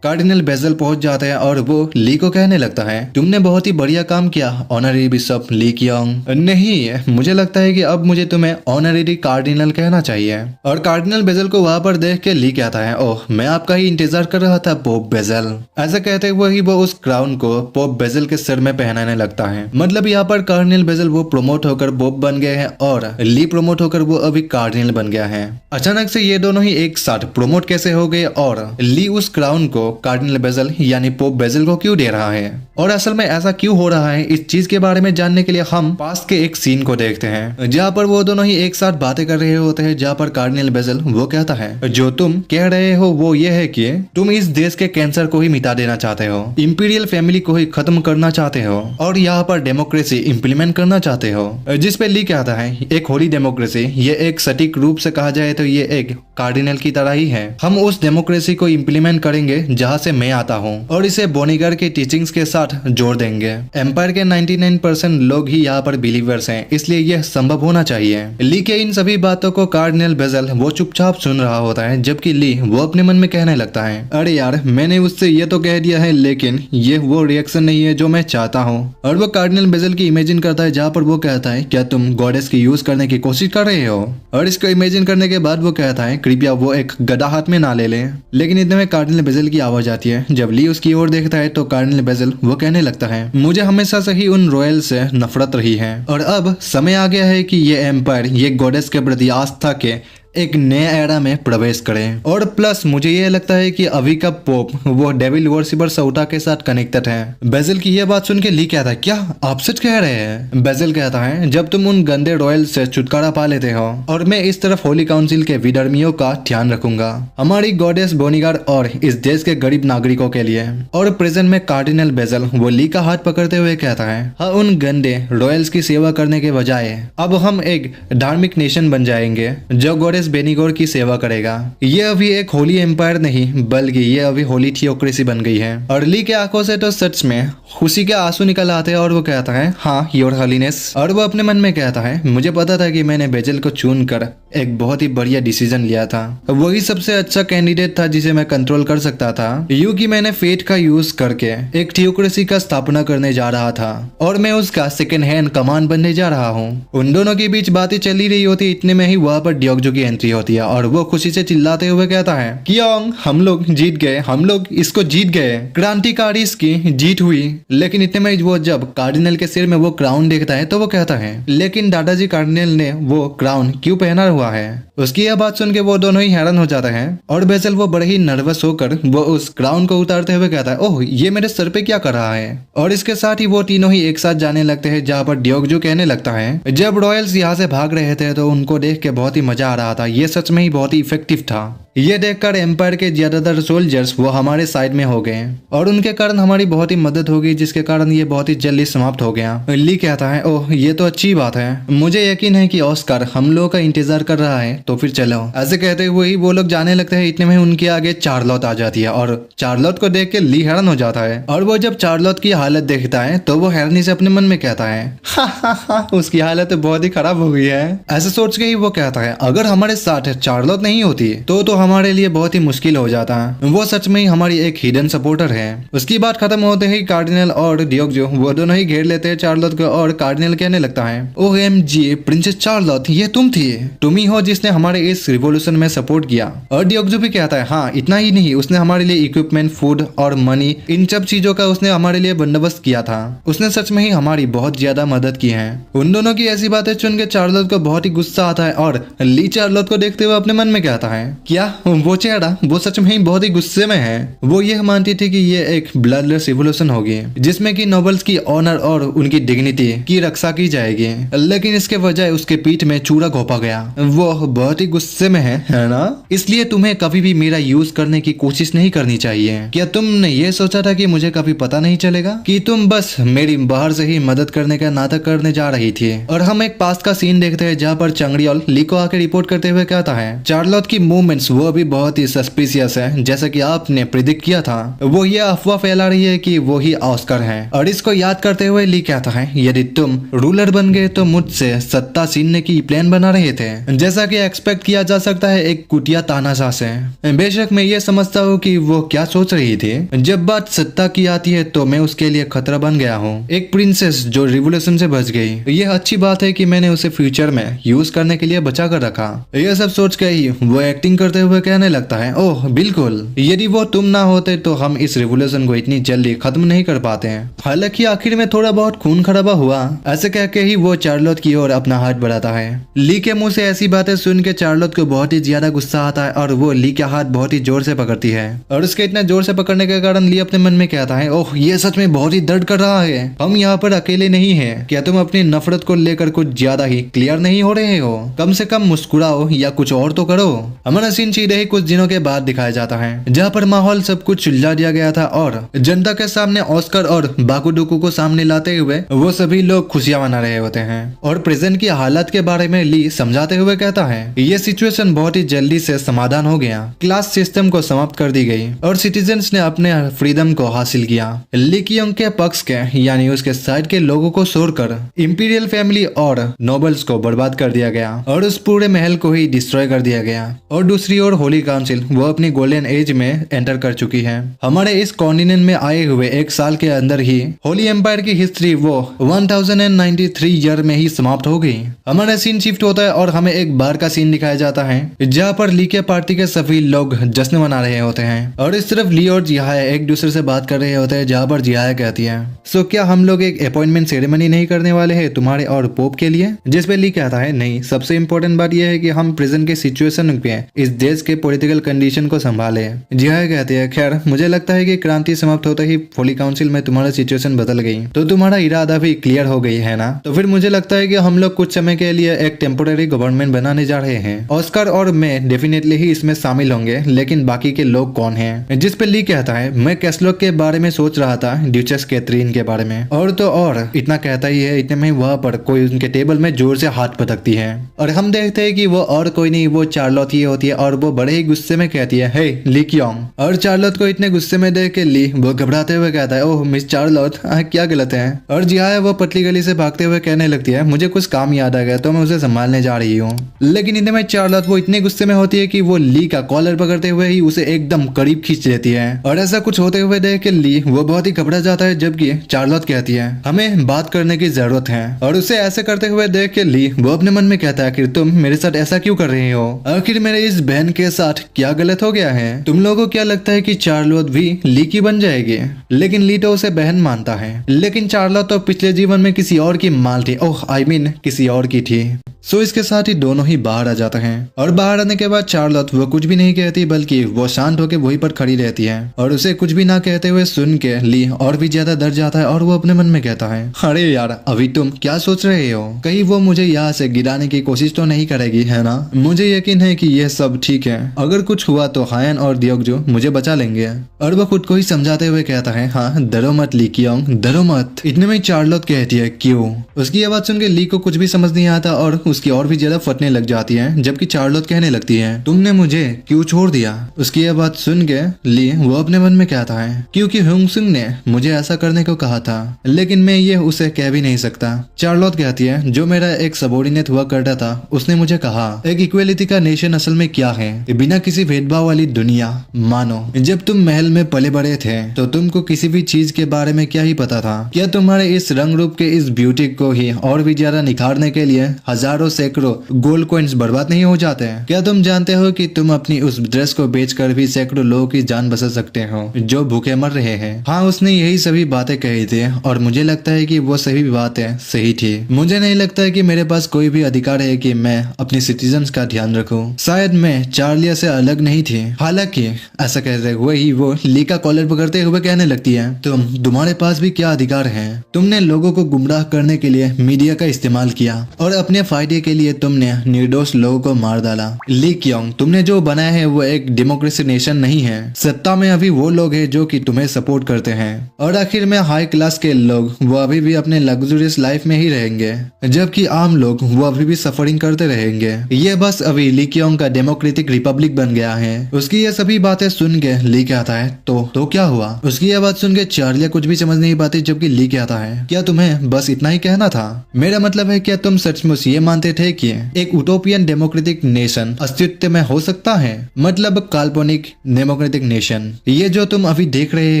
कार्डिनल बेजल पहुंच जाते हैं और वो ली को कहने लगता है, तुमने बहुत ही बढ़िया काम किया ऑनरेरी बिशप ली कियांग। नहीं, मुझे लगता है कि अब मुझे तुम्हें ऑनरेरी कार्डिनल कहना चाहिए। और कार्डिनल बेजल को वहां पर देख के ली कहता है, ओह मैं आपका ही इंतजार कर रहा था पोप बेजल। ऐसा कहते हुए ही वो उस क्राउन को पोप बेजल के सिर में पहनाने लगता है। मतलब यहाँ पर कार्डिनल बेजल वो प्रमोट होकर पोप बन गए हैं और ली प्रमोट होकर वो अभी कार्डिनल बन गया है। अचानक से ये दोनों ही एक साथ प्रमोट कैसे हो गए और ली उस क्राउन को कार्डिनल बेजल यानी पोप बेजल को क्यों दे रहा है और असल में ऐसा क्यों हो रहा है, इस चीज के बारे में जानने के लिए हम पास के एक सीन को देखते हैं जहाँ पर वो दोनों ही एक साथ बातें कर रहे होते हैं। जहाँ पर कार्डिनल बेजल वो कहता है, जो तुम कह रहे हो वो ये है कि तुम इस देश के कैंसर को ही मिटा देना चाहते हो, इंपीरियल फैमिली को ही खत्म करना चाहते हो और यहाँ पर डेमोक्रेसी इम्प्लीमेंट करना चाहते हो। जिस पे ली कहता है, एक होली डेमोक्रेसी, ये एक सटीक रूप से कहा जाए तो ये एक कार्डिनल की तरह ही है। हम उस डेमोक्रेसी को इम्प्लीमेंट करेंगे जहाँ से मैं आता हूँ और इसे बोनीगर की टीचिंग्स के साथ जोड़ देंगे। एम्पायर के 99% लोग ही यहाँ पर बिलीवर्स हैं, इसलिए यह संभव होना चाहिए। ली के इन सभी बातों को कार्डिनल बेजल वो चुपचाप सुन रहा होता है, जबकि ली वो अपने मन में कहने लगता है, अरे यार मैंने उससे ये तो कह दिया है लेकिन ये वो रिएक्शन नहीं है जो मैं चाहता हूँ। और वो कार्डिनल बेजल की इमेजिन करता है जहाँ पर वो कहता है, क्या तुम गॉडेस की यूज करने की कोशिश कर रहे हो? और इसको इमेजिन करने के बाद वो कहता है, कृपया वो एक गदा हाथ में ना ले लें। लेकिन इतने में कार्डिनल बेजल की आवाज आती है। जब ली उसकी ओर देखता है तो कार्डिनल बेजल वो कहने लगता है, मुझे हमेशा से ही उन रॉयल से नफरत रही है और अब समय आ गया है कि ये एम्पायर ये गॉडेस के प्रति आस्था के एक नए एरा में प्रवेश करें। और प्लस मुझे ये लगता है कि अभी का पोप वो डेविल वर्शिपर सौटा के साथ कनेक्टेड है। बेजल की ये बात सुन के ली कहता है, क्या आप सच कह रहे हैं? बेजल कहता है, जब तुम उन गंदे रॉयल से छुटकारा पा लेते हो और मैं इस तरफ होली काउंसिल के विधर्मियों का ध्यान रखूंगा, हमारी गॉडेस बोनीगार्ड और इस देश के गरीब नागरिकों के लिए। और प्रेजेंट में कार्डिनल बेजल वो ली का हाथ पकड़ते हुए कहता है, हाँ उन गंदे रॉयल्स की सेवा करने के बजाय अब हम एक धार्मिक नेशन बन जाएंगे जो गॉडेस बेनीगोर की सेवा करेगा। ये अभी एक होली एम्पायर नहीं बल्कि ये अभी होली थियोक्रेसी बन गई है। और ली के आंखों से तो सच में खुशी के आंसू निकल आते हैं और वो कहता है, हाँ योर हॉलीनेस। और वो अपने मन में कहता है, मुझे पता था कि मैंने बेजल को चुन कर एक बहुत ही बढ़िया डिसीजन लिया था, वही सबसे अच्छा कैंडिडेट था जिसे मैं कंट्रोल कर सकता था। यूं कि मैंने फेट का यूज करके एक थियोक्रेसी का स्थापना करने जा रहा था और मैं उसका सेकेंड हैंड कमांड बनने जा रहा हूँ। उन दोनों के बीच बातें चली रही होती, इतने में ही वहाँ पर डियोग्जो की एंट्री होती है और वो खुशी से चिल्लाते हुए कहता है, कियांग हम लोग जीत गए, हम लोग इसको जीत गए, क्रांतिकारी इसकी जीत हुई। लेकिन इतने में वो जब कार्डिनल के सिर में वो क्राउन देखता है तो वो कहता है, लेकिन दादाजी कार्डिनल ने वो क्राउन क्यों पहना हुआ है? उसकी यह बात सुन के वो दोनों ही हैरान हो जाते हैं और बेजल वो बड़े ही नर्वस होकर वो उस क्राउन को उतारते हुए कहता है, ओह ये मेरे सर पे क्या कर रहा है? और इसके साथ ही वो तीनों ही एक साथ जाने लगते हैं जहाँ पर डियोग्जो कहने लगता है, जब रॉयल्स यहाँ से भाग रहे थे तो उनको देख के बहुत ही मजा आ रहा था, ये सच में ही बहुत ही इफेक्टिव था। ये देखकर एम्पायर के ज्यादातर सोल्जर्स वो हमारे साइड में हो गए और उनके कारण हमारी बहुत ही मदद होगी, जिसके कारण ये बहुत ही जल्दी समाप्त हो गया। ली कहता है, ओह ये तो अच्छी बात है, मुझे यकीन है कि ऑस्कर हम लोगों का इंतजार कर रहा है, तो फिर चलो। ऐसे कहते हुए ही वो लोग जाने लगते हैं। इतने में उनके आगे चार्लोट आ जाती है और चार्लोट को देख के ली हैरान हो जाता है और वो जब चार्लोट की हालत देखता है तो वो हैरानी से अपने मन में कहता है, हा हा हा उसकी हालत बहुत ही खराब हो गई है। ऐसे सोच के ही वो कहता है, अगर हमारे साथ चार्लोट नहीं होती तो हमारे लिए बहुत ही मुश्किल हो जाता। वो सच में ही हमारी एक हिडन सपोर्टर है। उसकी बात खत्म होते ही कार्डिनल और डियोग्जो वो दोनों ही घेर लेते हैं चार्लोट को और कार्डिनल कहने लगता है, OMG प्रिंसेस चार्लोट, ये तुम ही हो जिसने हमारे इस रिवॉल्यूशन में सपोर्ट किया। और डियोग्जो भी कहता है, हाँ इतना ही नहीं, उसने हमारे लिए इक्विपमेंट, फूड और मनी, इन सब चीजों का उसने हमारे लिए बंदोबस्त किया था। उसने सच में ही हमारी बहुत ज्यादा मदद की है। उन दोनों की ऐसी बातें सुन के चार्लोट को बहुत ही गुस्सा आता है और ली चार्लोट को देखते हुए अपने मन में कहता है, क्या वो चेहरा वो सच में ही बहुत ही गुस्से में है। वो यह मानती थी कि ये एक ब्लडलेस रिवॉल्यूशन होगी जिसमें कि नोबल्स की ऑनर और उनकी डिग्निटी की रक्षा की जाएगी, लेकिन इसके बजाय उसके पीठ में चूड़ा घोंपा गया। वो बहुत ही गुस्से में है ना? इसलिए तुम्हें कभी भी मेरा यूज करने की कोशिश नहीं करनी चाहिए। क्या तुमने ये सोचा था कि मुझे कभी पता नहीं चलेगा कि तुम बस मेरी बाहर से ही मदद करने का नाटक करने जा रही थी? और हम एक पास्ट का सीन देखते हैं जहाँ पर चंगड़ियोल ली को आके रिपोर्ट करते हुए कहता है, चार्लोट की मूवमेंट्स वो वो अभी बहुत ही सस्पिशियस है, जैसा कि आपने प्रिडिक्ट किया था। वो ये अफवाह फैला रही है कि वो ही ऑस्कर है। और इसको याद करते हुए ली कहता है, यदि तुम रूलर बन गए तो मुझसे सत्ता छीनने की प्लान बना रहे थे, जैसा कि एक्सपेक्ट किया जा सकता है एक कुटिया तानाशाह से। बेशक मैं ये समझता हूँ कि वो क्या सोच रही थी। जब बात सत्ता की आती है तो मैं उसके लिए खतरा बन गया हूँ, एक प्रिंसेस जो रिवोल्यूशन से बच गई। यह अच्छी बात है कि मैंने उसे फ्यूचर में यूज करने के लिए बचा कर रखा। यह सब सोच कर ही वो एक्टिंग करते हुए कहने लगता है, ओह बिल्कुल, यदि वो तुम ना होते तो हम इस रिवोल्यूशन को इतनी जल्दी खत्म नहीं कर पाते हैं। हालांकि आखिर में थोड़ा बहुत खून खराबा हुआ। ऐसे कह के ही वो चार्लोट की ओर अपना हाथ बढ़ाता है। ली के मुंह से ऐसी बातें सुन के चार्लोट को बहुत ही ज्यादा गुस्सा आता है और वो ली का हाथ बहुत ही जोर से पकड़ती है। और उसके इतने जोर से पकड़ने के कारण ली अपने मन में कहता है, ओह ये सच में बहुत ही दर्द कर रहा है। हम यहाँ पर अकेले नहीं हैं। क्या तुम अपनी नफरत को लेकर कुछ ज्यादा ही क्लियर नहीं हो रहे हो? कम से कम मुस्कुराओ या कुछ और तो करो। हमारा सीन सीधे ही कुछ दिनों के बाद दिखाया जाता है, जहाँ पर माहौल सब कुछ सुलझा दिया गया था और जनता के सामने ऑस्कर और बाकुडुकू को सामने लाते हुए वो सभी लोग खुशियां मना रहे होते हैं। और प्रेजेंट की हालत के बारे में ली समझाते हुए कहता है, ये सिचुएशन बहुत ही जल्दी से समाधान हो गया। क्लास सिस्टम को समाप्त कर दी गई और सिटीजन्स ने अपने फ्रीडम को हासिल किया। ली कियोंग के पक्ष के यानी उसके साइड के लोगों को छोड़कर इंपीरियल फैमिली और नोबल्स को बर्बाद कर दिया गया और उस पूरे महल को ही डिस्ट्रॉय कर दिया गया। और दूसरी ओर होली काउंसिल वो अपनी गोल्डन एज में एंटर कर चुकी है। हमारे इस कॉन्टिनेंट में आए हुए एक साल के अंदर ही होली एम्पायर की हिस्ट्री वो 1093 ईयर में ही समाप्त हो गई। हमारा सीन शिफ्ट होता है और हमें एक बार का सीन दिखाया जाता है, जहाँ पर ली के पार्टी के सभी लोग जश्न मना रहे होते हैं और इस तरफ ली और जिया एक दूसरे से बात कर रहे होते हैं, जहाँ पर जिया कहती है, सो क्या हम लोग एक अपॉइंटमेंट सेरेमनी नहीं करने वाले हैं तुम्हारे और पोप के लिए? जिस पे ली कहता है, नहीं, सबसे इम्पोर्टेंट बात यह है कि हम प्रेजेंट के सिचुएशन पे इस देश के पॉलिटिकल कंडीशन को संभाले। जिया कहती है, खैर मुझे लगता है कि क्रांति समाप्त होते ही होली काउंसिल में तुम्हारा सिचुएशन बदल गई, तो तुम्हारा इरादा भी क्लियर हो गई है ना? तो फिर मुझे लगता है कि हम लोग कुछ समय के लिए एक टेम्पोररी गवर्नमेंट बनाने जा रहे हैं। ऑस्कर और मैं डेफिनेटली ही इसमें शामिल होंगे, लेकिन बाकी के लोग कौन हैं? जिस पे ली कहता है, मैं कैसलोक के बारे में सोच रहा था, ड्यूचेस कैथरीन के बारे में। और तो और इतना कहता ही है, इतने में वहाँ पर कोई उनके टेबल में जोर से हाथ पटकती है और हम देखते हैं कि वो और कोई नहीं, वो चार्लोट ही होती है और वो बड़े ही गुस्से में कहती है, हे ली कियोंग। और चार्लोट को इतने गुस्से में देख के ली वो घबराते हुए कहता है, ओह मिस चार्लोट, क्या गलत है? और जिया वो पतली गली से भागते हुए कहने लगती है, मुझे कुछ काम याद आ गया तो मैं उसे संभालने जा रही हूँ। लेकिन इतने में चार्लोट वो इतने गुस्से में होती है कि वो ली का कॉलर पकड़ते हुए ही उसे एकदम करीब खींच लेती है। और ऐसा कुछ होते हुए देख के ली वो बहुत ही घबरा जाता है, जबकि चार्लोट कहती है, हमें बात करने की जरूरत है। और उसे ऐसे करते हुए देख के ली वो अपने मन में कहता है कि तुम मेरे साथ ऐसा क्यों कर रहे हो? आखिर मेरे इस बहन के साथ क्या गलत हो गया है? तुम लोगों को क्या लगता है कि चार्लोट भी ली की बन जाएगी? लेकिन ली तो उसे बहन मानता है, लेकिन चार्लोट तो पिछले जीवन में किसी और की माल थी, ओह आई मीन किसी और की थी। सो इसके साथ ही दोनों ही बाहर आ जाते हैं और बाहर आने के बाद चार्लोट वो कुछ भी नहीं कहती, बल्कि वो शांत होकर वहीं पर खड़ी रहती है। और उसे कुछ भी ना कहते हुए सुन के ली और भी ज्यादा डर जाता है और वो अपने मन में कहता है, अरे यार अभी तुम क्या सोच रहे हो? कहीं वो मुझे यहाँ से गिराने की कोशिश तो नहीं करेगी, है ना? मुझे यकीन है कि यह सब ठीक है। अगर कुछ हुआ तो हायन और दियोगजू मुझे बचा लेंगे। और वो खुद को ही समझाते हुए कहता है, हाँ डरो मत ली कियोंग, डरो मत। इतने में चार्लोट कहती है, क्यों? उसकी आवाज सुन के ली को कुछ भी समझ नहीं आता और उसकी और भी ज्यादा फटने लग जाती है, जबकि चार्लोट कहने लगती है, तुमने मुझे क्यों छोड़ दिया? उसकी यह बात सुन के ली वो अपने मन में कहता है, क्योंकि हुंगसुंग ने मुझे ऐसा करने को कहा था, लेकिन मैं ये उसे कह भी नहीं सकता। चार्लोट कहती है, जो मेरा एक सबॉर्डिनेट हुआ करता था उसने मुझे कहा, एक इक्वेलिटी का नेशन असल में क्या है, बिना किसी भेदभाव वाली दुनिया। मानो जब तुम महल में पले बड़े थे तो तुमको किसी भी चीज के बारे में क्या ही पता था? क्या तुम्हारे इस रंग रूप के इस ब्यूटी को ही और भी ज्यादा निखारने के लिए हजारों सैकड़ों गोल्ड कॉइन्स बर्बाद नहीं हो जाते हैं? क्या तुम जानते हो कि तुम अपनी उस ड्रेस को बेचकर भी सैकड़ों लोगों की जान बचा सकते हो जो भूखे मर रहे हैं? हाँ उसने यही सभी बातें कही थी और मुझे लगता है कि वो सभी बातें सही थी। मुझे नहीं लगता है कि मेरे पास कोई भी अधिकार है कि मैं अपने सिटीजन्स का ध्यान रखूं। शायद मैं चार्लिया से अलग नहीं थी। हालांकि ऐसा कहते हुए ही वो ली का कॉलर पकड़ते हुए कहने लगती है, तुम्हारे पास भी क्या अधिकार है? तुमने लोगों को गुमराह करने के लिए मीडिया का इस्तेमाल किया और अपने फायदे के लिए तुमने निर्दोष लोगों को मार डाला। ली कियोंग, तुमने जो बनाया है वो एक डेमोक्रेसी नेशन नहीं है। सत्ता में अभी वो लोग हैं जो कि तुम्हें सपोर्ट करते हैं और आखिर में हाई क्लास के लोग वो अभी भी अपने लग्जरियस लाइफ में ही रहेंगे, जबकि आम लोग वो अभी भी सफरिंग करते रहेंगे। ये बस अभी ली कियोंग का डेमोक्रेटिक रिपब्लिक बन गया है। उसकी ये सभी बातें सुन के ली कहता है तो क्या हुआ? उसकी यह बात सुन के चार्लिया कुछ भी समझ नहीं पाती, जबकि ली कहता है क्या तुम्हें बस इतना ही कहना था? मेरा मतलब है क्या तुम सचमुच ये मानते थे कि एक यूटोपियन डेमोक्रेटिक नेशन अस्तित्व में हो सकता है? मतलब काल्पनिक डेमोक्रेटिक नेशन। ये जो तुम अभी देख रहे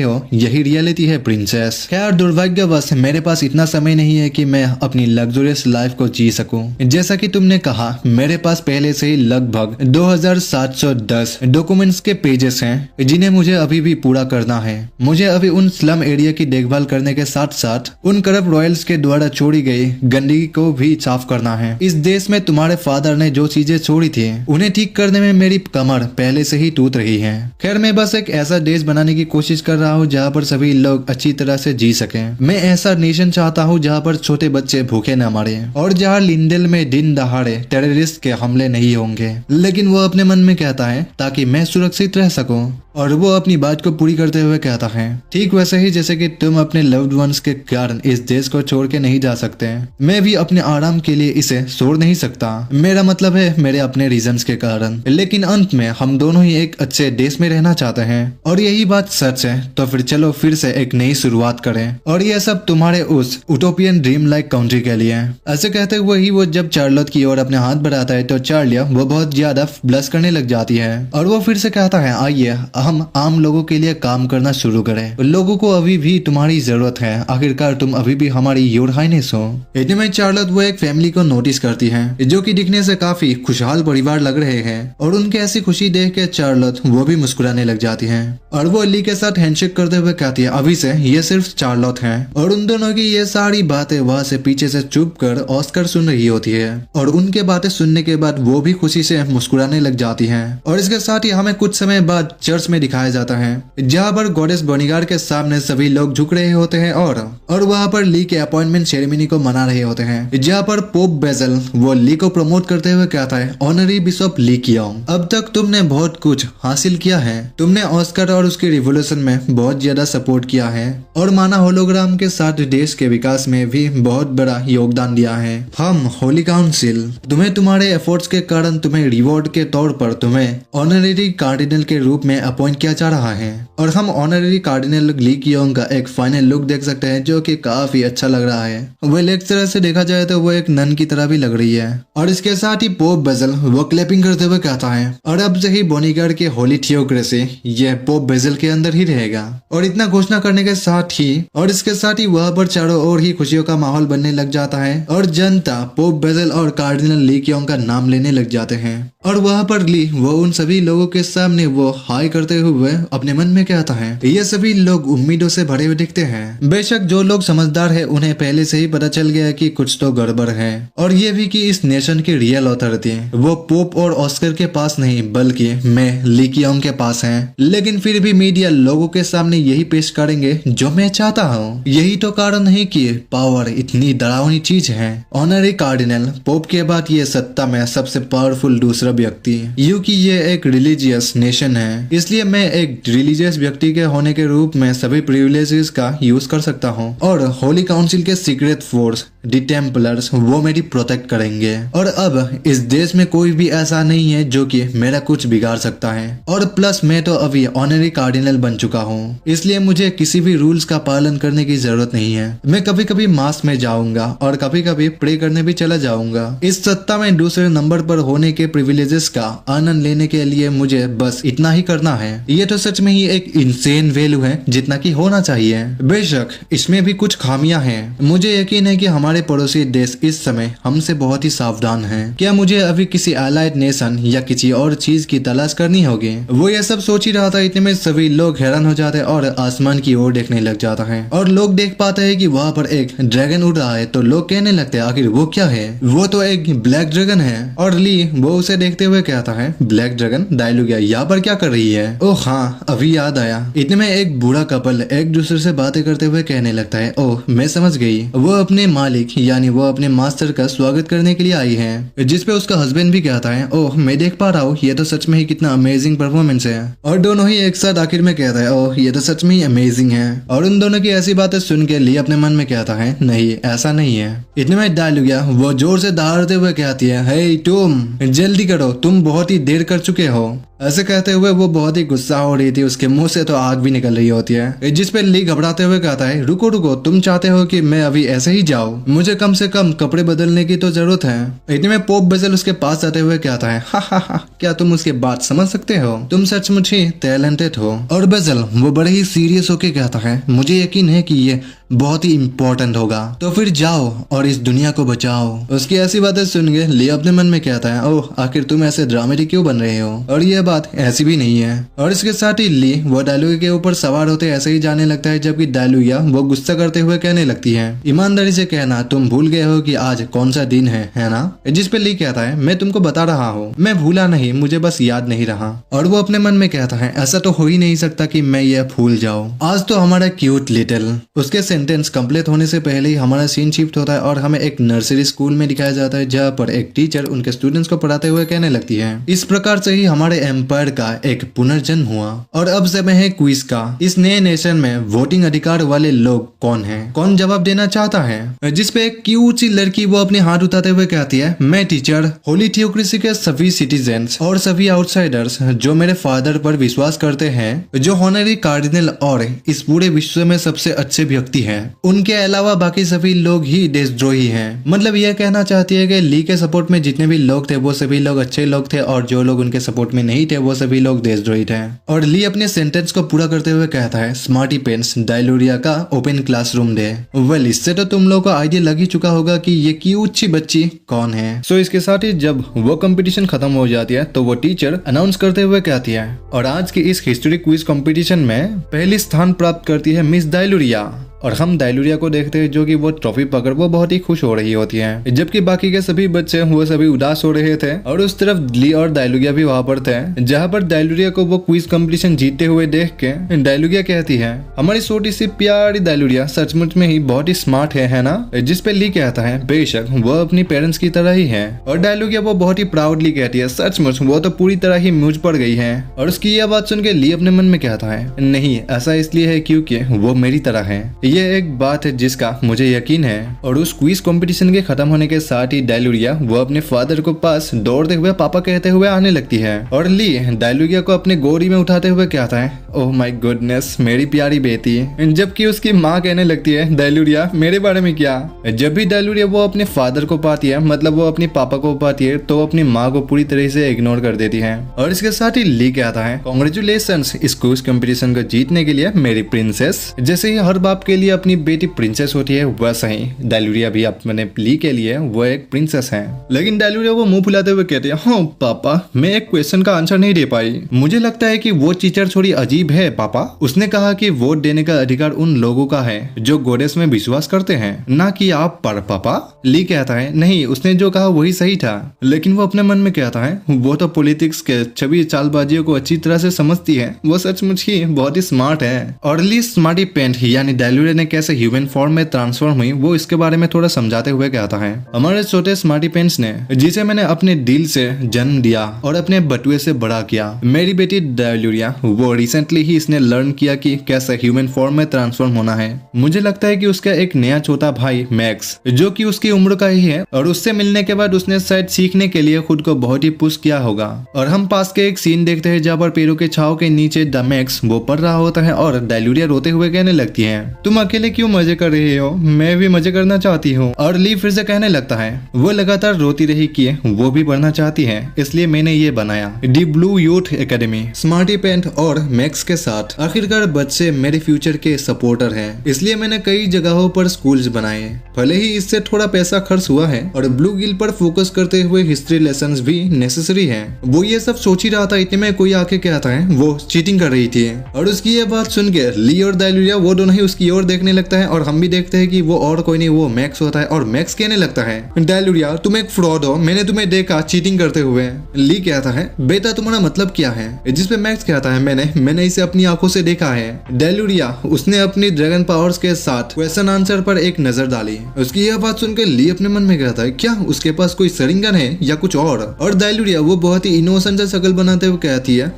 हो यही रियलिटी है प्रिंसेस। खैर दुर्भाग्यवश मेरे पास इतना समय नहीं है कि मैं अपनी लग्जरियस लाइफ को जी सकूं। जैसा कि तुमने कहा मेरे पास पहले से ही लगभग 2710 डॉक्यूमेंट्स के पेजेस हैं जिन्हें मुझे अभी भी पूरा करना है। मुझे अभी उन स्लम एरिया की देखभाल करने के साथ साथ उन करप्ट रॉयल्स के द्वारा छोड़ी गई गंदगी को भी साफ करना है। इस देश में तुम्हारे फादर ने जो चीजें छोड़ी थी उन्हें ठीक करने में मेरी कमर पहले से ही टूट रही है। खैर मैं बस एक ऐसा देश बनाने की कोशिश कर रहा हूँ जहाँ पर सभी लोग अच्छी तरह से जी सकें। मैं ऐसा नेशन चाहता हूँ जहाँ पर छोटे बच्चे भूखे न मरे और जहाँ लिंडेल में दिन दहाड़े टेररिस्ट के हमले नहीं होंगे। लेकिन वो अपने मन में कहता है ताकि मैं सुरक्षित रह सकूं, और वो अपनी बात को पूरी करते हुए कहता है ठीक वैसे ही जैसे कि तुम अपने लव्ड वंस के कारण इस देश को छोड़ के नहीं जा सकते, मैं भी अपने आराम के लिए इसे छोड़ नहीं सकता। मेरा मतलब है मेरे अपने रीजंस के कारण। लेकिन अंत में हम दोनों ही एक अच्छे देश में रहना चाहते हैं और यही बात सच है। तो फिर चलो फिर से एक नई शुरुआत करें और ये सब तुम्हारे उस यूटोपियन ड्रीम लाइक कंट्री के लिए। ऐसे कहते हुए ही वो जब चार्लोट की ओर अपने हाथ बढ़ाता है तो चार्लिया वो बहुत ज्यादा ब्लश करने लग जाती है और वो फिर से कहता है आइए हम आम लोगों के लिए काम करना शुरू करें। लोगों को अभी भी तुम्हारी जरूरत है, आखिरकार तुम अभी भी हमारी योर हाइनेस हो। इतने में चार्लोट वो एक फैमिली को नोटिस करती है जो कि दिखने से काफी खुशहाल परिवार लग रहे हैं और उनके ऐसी खुशी देख के चार्लोट वो भी मुस्कुराने लग जाती है और वो ली के साथ हैंडशेक करते हुए कहती है अभी से ये सिर्फ चार्लोट है। और उन दोनों की ये सारी बातें वहाँ से पीछे से चुप कर ऑस्कर सुन रही होती है और उनके बातें सुनने के बाद वो भी खुशी से मुस्कुराने लग जाती है। और इसके साथ ही हमें कुछ समय बाद चर्च में दिखाया जाता है जहाँ पर गॉडेस बॉनीगार्ड के सामने सभी लोग झुक रहे होते हैं और वहाँ पर ली के अपॉइंटमेंट सेरेमनी को मना रहे होते हैं जहाँ पर पोप बेजल वो ली को प्रमोट करते हुए कहता है ऑनरी बिशप ली कियोंग, अब तक तुमने बहुत कुछ हासिल किया है। तुमने ऑस्कर और उसके रिवोल्यूशन में बहुत ज्यादा सपोर्ट किया है और माना होलोग्राम के साथ देश के विकास में भी बहुत बड़ा योगदान दिया है। हम होली काउंसिल तुम्हें तुम्हारे एफर्ट्स के कारण तुम्हें रिवॉर्ड के तौर पर तुम्हें ऑनरेरी कार्डिनल के रूप में अपॉइंट किया जा रहा है और हम ऑनरेरी कार्डिनल ली कियोंग का एक फाइनल लुक देख सकते हैं जो कि काफी अच्छा लग रहा है। वह एक तरह से देखा जाए तो वो एक नन की तरह भी लग रही है। और इसके साथ ही पोप बेजल वो क्लैपिंग करते हुए कहता है और अब से ही बॉनीगार्ड के होली थियोक्रेसी यह पोप बेजल के अंदर ही रहेगा। और इतना घोषणा करने के साथ ही और इसके साथ ही वहाँ पर चारों ओर ही खुशियों का माहौल बनने लग जाता है और जनता पोप बेजल और कार्डिनल ली कियोंग का नाम लेने लग जाते हैं। और वहाँ पर ली वो उन सभी लोगों के सामने वो हाई करते हुए अपने मन में कहता है ये सभी लोग उम्मीदों से भरे हुए दिखते हैं। बेशक जो लोग समझदार है उन्हें पहले से ही पता चल गया कि कुछ तो गड़बड़ है और ये भी कि इस नेशन की रियल अथॉरिटी वो पोप और ऑस्कर के पास नहीं बल्कि मैं ली कियोंग के पास है। लेकिन फिर भी मीडिया लोगों के सामने यही पेश करेंगे जो मैं चाहता हूँ। यही तो कारण है कि पावर इतनी डरावनी चीज है। ऑनरी कार्डिनल पोप के बाद ये सत्ता में सबसे पावरफुल दूसरा व्यक्ति, क्योंकि ये एक रिलीजियस नेशन है इसलिए मैं एक रिलीजियस व्यक्ति के होने के रूप में सभी प्रिविलेजेस का यूज कर सकता हूँ और होली काउंसिल के सीक्रेट फोर्स दी टेम्पलर्स वो मेरी प्रोटेक्ट करेंगे। और अब इस देश में कोई भी ऐसा नहीं है जो कि मेरा कुछ बिगाड़ सकता है। और प्लस मैं तो अभी ऑनरी कार्डिनल बन चुका हूँ इसलिए मुझे किसी भी रूल्स का पालन करने की जरूरत नहीं है। मैं कभी कभी मास में जाऊंगा और कभी कभी प्रे करने भी चला जाऊंगा। इस सत्ता में दूसरे नंबर पर होने के प्रिविलेजेस का आनंद लेने के लिए मुझे बस इतना ही करना है। ये तो सच में ही एक इंसेन वैल्यू है जितना की होना चाहिए। बेशक इसमें भी कुछ खामियां हैं। मुझे यकीन है कि हमारे पड़ोसी देश इस समय हमसे बहुत ही सावधान हैं। क्या मुझे अभी किसी अलाइड नेशन या किसी और चीज की तलाश करनी होगी? वो ये सब सोच ही रहा था, इतने में सभी लोग हैरान हो जाते हैं और आसमान की ओर देखने लग जाता है और लोग देख पाते हैं कि वहाँ पर एक ड्रैगन उड़ रहा है। तो लोग कहने लगते हैं आखिर वो क्या है? वो तो एक ब्लैक ड्रैगन है। और ली वो उसे देखते हुए कहता है ब्लैक ड्रैगन डायलूगिया यहाँ पर क्या कर रही है? ओह हाँ अभी याद आया। इतने में एक बूढ़ा कपल एक दूसरे से बातें करते हुए कहने लगता है ओह मैं समझ गई। वो अपने मालिक कॉलीग यानी वो अपने मास्टर का स्वागत करने के लिए आई है, जिसपे उसका हस्बैंड भी कहता है, ओह मैं देख पा रहा हूँ ये तो सच में ही कितना अमेजिंग परफॉर्मेंस है। और दोनों ही एक साथ आखिर में कहता है, ओह ये तो सच में ही अमेजिंग है। और उन दोनों की ऐसी बातें सुन के ली अपने मन में कहता है, नहीं ऐसा नहीं है। इतने में डायलॉग वो जोर से दहाड़ते हुए कहती है, हे तुम जल्दी करो, तुम बहुत ही देर कर चुके हो। ऐसे कहते हुए वो बहुत ही गुस्सा हो रही थी, उसके मुंह से तो आग भी निकल रही होती है, जिस पे ली घबराते हुए कहता है, रुको रुको, तुम चाहते हो कि मैं अभी ऐसे ही जाऊं? मुझे कम से कम कपड़े बदलने की तो जरूरत है। इतने में पोप बेजल उसके पास आते हुए कहता है, हा, क्या तुम उसके बात समझ सकते हो? तुम सचमुच ही टैलेंटेड हो। और बेजल वो बड़े ही सीरियस होके कहता है, मुझे यकीन है कि ये बहुत ही इम्पोर्टेंट होगा, तो फिर जाओ और इस दुनिया को बचाओ। उसकी ऐसी बातें सुन के ली अपने मन में कहता है, ओह आखिर तुम ऐसे ड्रामेटिक क्यों बन रहे हो? और ये बात ऐसी भी नहीं है। और इसके साथ ही ली वो डायलॉग के ऊपर सवार होते ऐसे ही जाने लगता है, जबकि डायलॉगिया वो गुस्सा करते हुए कहने लगती है, ईमानदारी से कहना, तुम भूल गए हो कि आज कौन सा दिन है ना? जिस पे ली कहता है, मैं तुमको बता रहा हूँ, मैं भूला नहीं, मुझे बस याद नहीं रहा। और वो अपने मन में कहता है, ऐसा तो हो ही नहीं सकता कि मैं ये भूल जाऊँ। आज तो हमारा क्यूट लिटिल। उसके सेंटेंस कंप्लीट होने से पहले ही हमारा सीन शिफ्ट होता है और हमें एक नर्सरी स्कूल में दिखाया जाता है, जहाँ पर एक टीचर उनके स्टूडेंट्स को पढ़ाते हुए कहने लगती है, इस प्रकार से ही हमारे एम्पायर का एक पुनर्जन्म हुआ। और अब समय है क्विज का। इस नए नेशन में वोटिंग अधिकार वाले लोग कौन हैं? कौन जवाब देना चाहता है? जिसपे एक क्यूट सी लड़की वो अपने हाथ उठाते हुए कहती है, मैं टीचर, होली थियोक्रेसी के सभी सिटीजन्स और सभी आउटसाइडर्स जो मेरे फादर पर विश्वास करते हैं, जो हॉनरी कार्डिनल और इस पूरे विश्व में सबसे अच्छे व्यक्ति हैं, उनके अलावा बाकी सभी लोग ही देशद्रोही हैं। मतलब यह कहना चाहती है कि ली के सपोर्ट में जितने भी लोग थे वो सभी लोग अच्छे लोग थे, और जो लोग उनके सपोर्ट में नहीं थे वो सभी लोग देशद्रोही थे। और ली अपने सेंटेंस को पूरा करते हुए कहता है, स्मार्टी पेंस डायलोरिया का ओपन क्लासरूम डे। वेल इससे तो तुम लोगों को आइडिया लग ही चुका होगा कि ये क्यूट सी बच्ची कौन है। सो इसके साथ ही जब वो कंपटीशन खत्म हो जाती है तो वो टीचर अनाउंस करते हुए कहती है, और आज की इस हिस्ट्री क्विज कंपटीशन में पहली स्थान प्राप्त करती है मिस डायलोरिया। और हम डायलोरिया को देखते हैं जो कि वो ट्रॉफी पकड़ वो बहुत ही खुश हो रही होती है, जबकि बाकी के सभी बच्चे वो सभी उदास हो रहे थे। और उस तरफ ली और डायलोरिया भी वहां पर थे, जहां पर डायलोरिया को वो क्विज कंपटीशन जीतते हुए देख के डायलोरिया कहती है, हमारी छोटी सी प्यारी डायलोरिया सचमुच में ही बहुत ही स्मार्ट है ना? जिस पे ली कहता है, बेशक वो अपनी पेरेंट्स की तरह ही है। और डायलोरिया वो बहुत ही प्राउडली कहती है, सचमुच वो तो पूरी तरह ही म्यूज पड़ गई है। और उसकी यह बात सुन के ली अपने मन में कहता है, नहीं ऐसा इसलिए है क्योंकि वो मेरी तरह है। ये एक बात है जिसका मुझे यकीन है। और उस क्विज कंपटीशन के खत्म होने के साथ ही डायलोरिया वो अपने फादर को पास दौड़ते हुए पापा कहते हुए आने लगती है। और ली डायलोरिया को अपने गोदी में उठाते हुए कहता है, ओह माय गुडनेस मेरी प्यारी बेटी। जबकि उसकी माँ कहने लगती है, डायलोरिया मेरे बारे में क्या? जब भी डायलोरिया वो अपने फादर को पाती है, मतलब वो अपने पापा को पाती है, तो अपनी माँ को पूरी तरह से इग्नोर कर देती है। और इसके साथ ही ली कहता है, कांग्रेचुलेशंस इस क्विज कंपटीशन को जीतने के लिए मेरी प्रिंसेस। जैसे ही हर बाप के लिए अपनी बेटी प्रिंसेस होती है, वैसा ही डायलोरिया भी अपने ली के लिए वो एक प्रिंसेस है। लेकिन डायलोरिया वो मुंह फुलाते हुए कहती है, हाँ पापा मैं एक क्वेश्चन का आंसर नहीं दे पाई। मुझे लगता है कि वो टीचर थोड़ी अजीब है पापा। उसने कहा कि वोट देने का अधिकार उन लोगों का है जो गॉडेस में विश्वास करते हैं, ना कि आप पर पापा। ली कहता है, नहीं उसने जो कहा वही सही था। लेकिन वो अपने मन में कहता है, वो तो पॉलिटिक्स के छवि चालबाजियों को अच्छी तरह से समझती है, वो सचमुच ही बहुत ही स्मार्ट है। और ली स्मार्टी पेंट यानी डायलोरिया ने कैसे ह्यूमन फॉर्म में ट्रांसफॉर्म हुई वो इसके बारे में थोड़ा समझाते हुए कहता है, हमारे छोटे स्मार्टी पेंट्स ने, जिसे मैंने अपने दिल से जन्म दिया और अपने बटुए से बड़ा किया, मेरी बेटी डायलोरिया वो रिसेंटली ही इसने लर्न किया कि कैसे ह्यूमन फॉर्म में ट्रांसफॉर्म होना है। मुझे लगता है कि उसका एक नया छोटा भाई मैक्स, जो कि उसकी उम्र का ही है, और उससे मिलने के बाद उसने शायद सीखने के लिए खुद को बहुत ही पुश किया होगा। और हम पास के एक सीन देखते हैं जहाँ पर पेड़ों के छाव के नीचे द मैक्स वो पढ़ रहा होता है और डायलोरिया रोते हुए कहने लगती है, तुम अकेले क्यों मजे कर रही हो? मैं भी मजे करना चाहती हूँ। और ली फिर से कहने लगता है, वो लगातार रोती रही कि वो भी पढ़ना चाहती है, इसलिए मैंने ये बनाया the blue youth academy. Smarty paint और मैक्स के साथ आखिरकार बच्चे मेरे फ्यूचर के सपोर्टर हैं, इसलिए मैंने कई जगहों पर स्कूल्स बनाए। भले ही इससे थोड़ा पैसा खर्च हुआ है और ब्लू गिल पर फोकस करते हुए हिस्ट्री लेसन्स भी नेसेसरी है। वो ये सब सोच ही रहा था, इतने में कोई आके कहता है वो चीटिंग कर रही थी। और उसकी ये बात सुन के ली और डायलोरिया वो दोनों ही उसकी ओर देखने लगता है, और हम भी देखते हैं कि वो और कोई नहीं वो मैक्स होता है। और मैक्स कहने लगता है, डायलोरिया तुम एक फ्रॉड हो, मैंने तुम्हें देखा चीटिंग करते हुए। ली कहता है, बेटा तुम्हारा मतलब क्या है? जिसपे मैक्स कहता है, मैंने इसे अपनी आंखों से देखा है। डेलूरिया उसने अपनी ड्रैगन पावर्स के साथ क्वेश्चन आंसर पर एक नजर डाली। उसकी यह बात सुनकर ली अपने मन में कहता है क्या उसके पास कोई सरिंगन है या कुछ और डेलूरिया वो बहुत ही इनोसेंट सा शक्ल बनाते हुए कहती है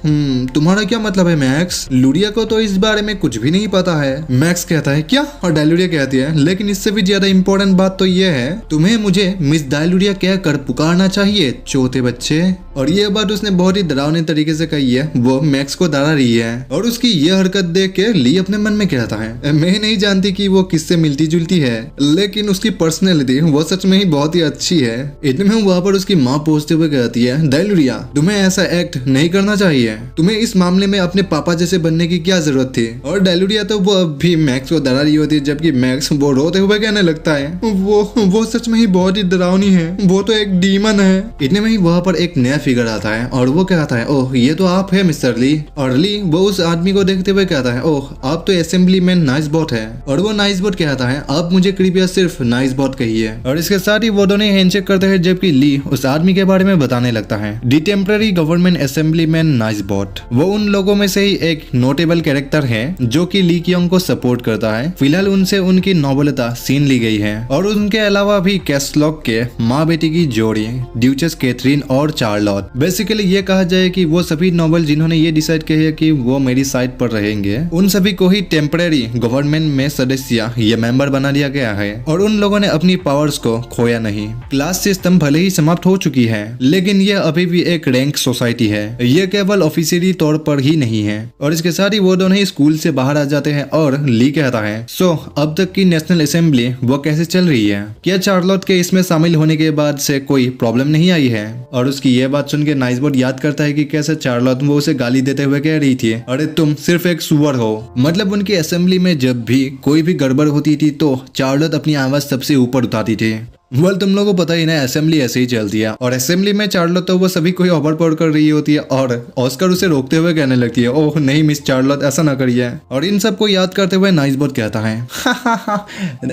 तुम्हारा क्या मतलब है मैक्स? लूरिया को तो इस बारे में कुछ भी नहीं पता है। मैक्स कहता है क्या? और डेलूरिया कहती है लेकिन इससे भी ज्यादा इम्पोर्टेंट बात तो ये है तुम्हें मुझे मिस डेलूरिया कहकर पुकारना चाहिए चौथे बच्चे। और ये बात उसने बहुत ही डरावने तरीके से कही है। वो मैक्स को डरा रही है और उसकी ये हरकत देख के ली अपने मन में कहता है मैं नहीं जानती कि वो किससे मिलती जुलती है लेकिन उसकी पर्सनैलिटी वो सच में ही बहुत ही अच्छी है। इतने में वहाँ पर उसकी माँ पहुंचते हुए कहती है डेलूरिया तुम्हें ऐसा एक्ट नहीं करना चाहिए, तुम्हें इस मामले में अपने पापा जैसे बनने की क्या जरूरत थी। और डेलूरिया तो वो अभी मैक्स को डरा रही होती है जबकि मैक्स वो रोते हुए कहने लगता है वो सच में ही बहुत ही डरावनी है, वो तो एक डीमन है। इतने में ही वहाँ पर एक नया फिगर आता है और वो कहता है ओह ये तो आप है मिस्टर ली। और ली वो उस आदमी को देखते हुए कहता है ओह आप तो असेंबली मैन नाइस बॉट है। और वो नाइस बॉट कहता है आप मुझे कृपया सिर्फ नाइस बॉट कहिए। और इसके साथ ही वो दोनों हैंडशेक करते हैं जबकि ली उस आदमी के बारे में बताने लगता है the temporary government assembly man nice bot. वो उन लोगों में से ही एक नोटेबल कैरेक्टर है जो कि ली कियोंग को सपोर्ट करता है। फिलहाल उनसे उनकी नोबलता सीन ली गई है। और उनके अलावा भी कैस्लॉक के माँ बेटी की जोड़ी ड्यूचेस कैथरीन और चार्लोट। बेसिकली ये कहा जाए कि वो सभी नोबल जिन्होंने ये डिसाइड किया है कि वो मेरी साइड पर रहेंगे उन सभी को ही टेम्पररी गवर्नमेंट में सदस्य या मेंबर बना दिया गया है। और उन लोगों ने अपनी पावर्स को खोया नहीं। क्लास सिस्टम भले ही समाप्त हो चुकी है लेकिन यह अभी भी एक रैंक सोसाइटी है, ये केवल ऑफिशियली तौर पर ही नहीं है। और इसके साथ ही वो दोनों ही स्कूल से बाहर आ जाते हैं और ली कहता है सो अब तक की नेशनल असेंबली वो कैसे चल रही है, क्या चार्लोट के इसमें शामिल होने के बाद से कोई प्रॉब्लम नहीं आई है। और उसकी ये बात सुन के नाइसबॉट याद करता है कि कैसे चार्लोट वो उसे गाली देते हुए कह रही थी अरे तुम सिर्फ एक सुअर हो। मतलब उनकी असेंबली में जब भी कोई भी गड़बड़ होती थी तो चार्लोट अपनी आवाज सबसे ऊपर उठाती थी। तुम लोगों को पता ही ना असेंबली ऐसे ही चलती है। और असेंबली में चार्लोट तो वो सभी कोई ओवरपावर कर रही होती है और ऑस्कर उसे रोकते हुए कहने लगती है ओह नहीं मिस चार्लोट ऐसा ना करिए। और इन सबको याद करते हुए नाइसबॉट कहता है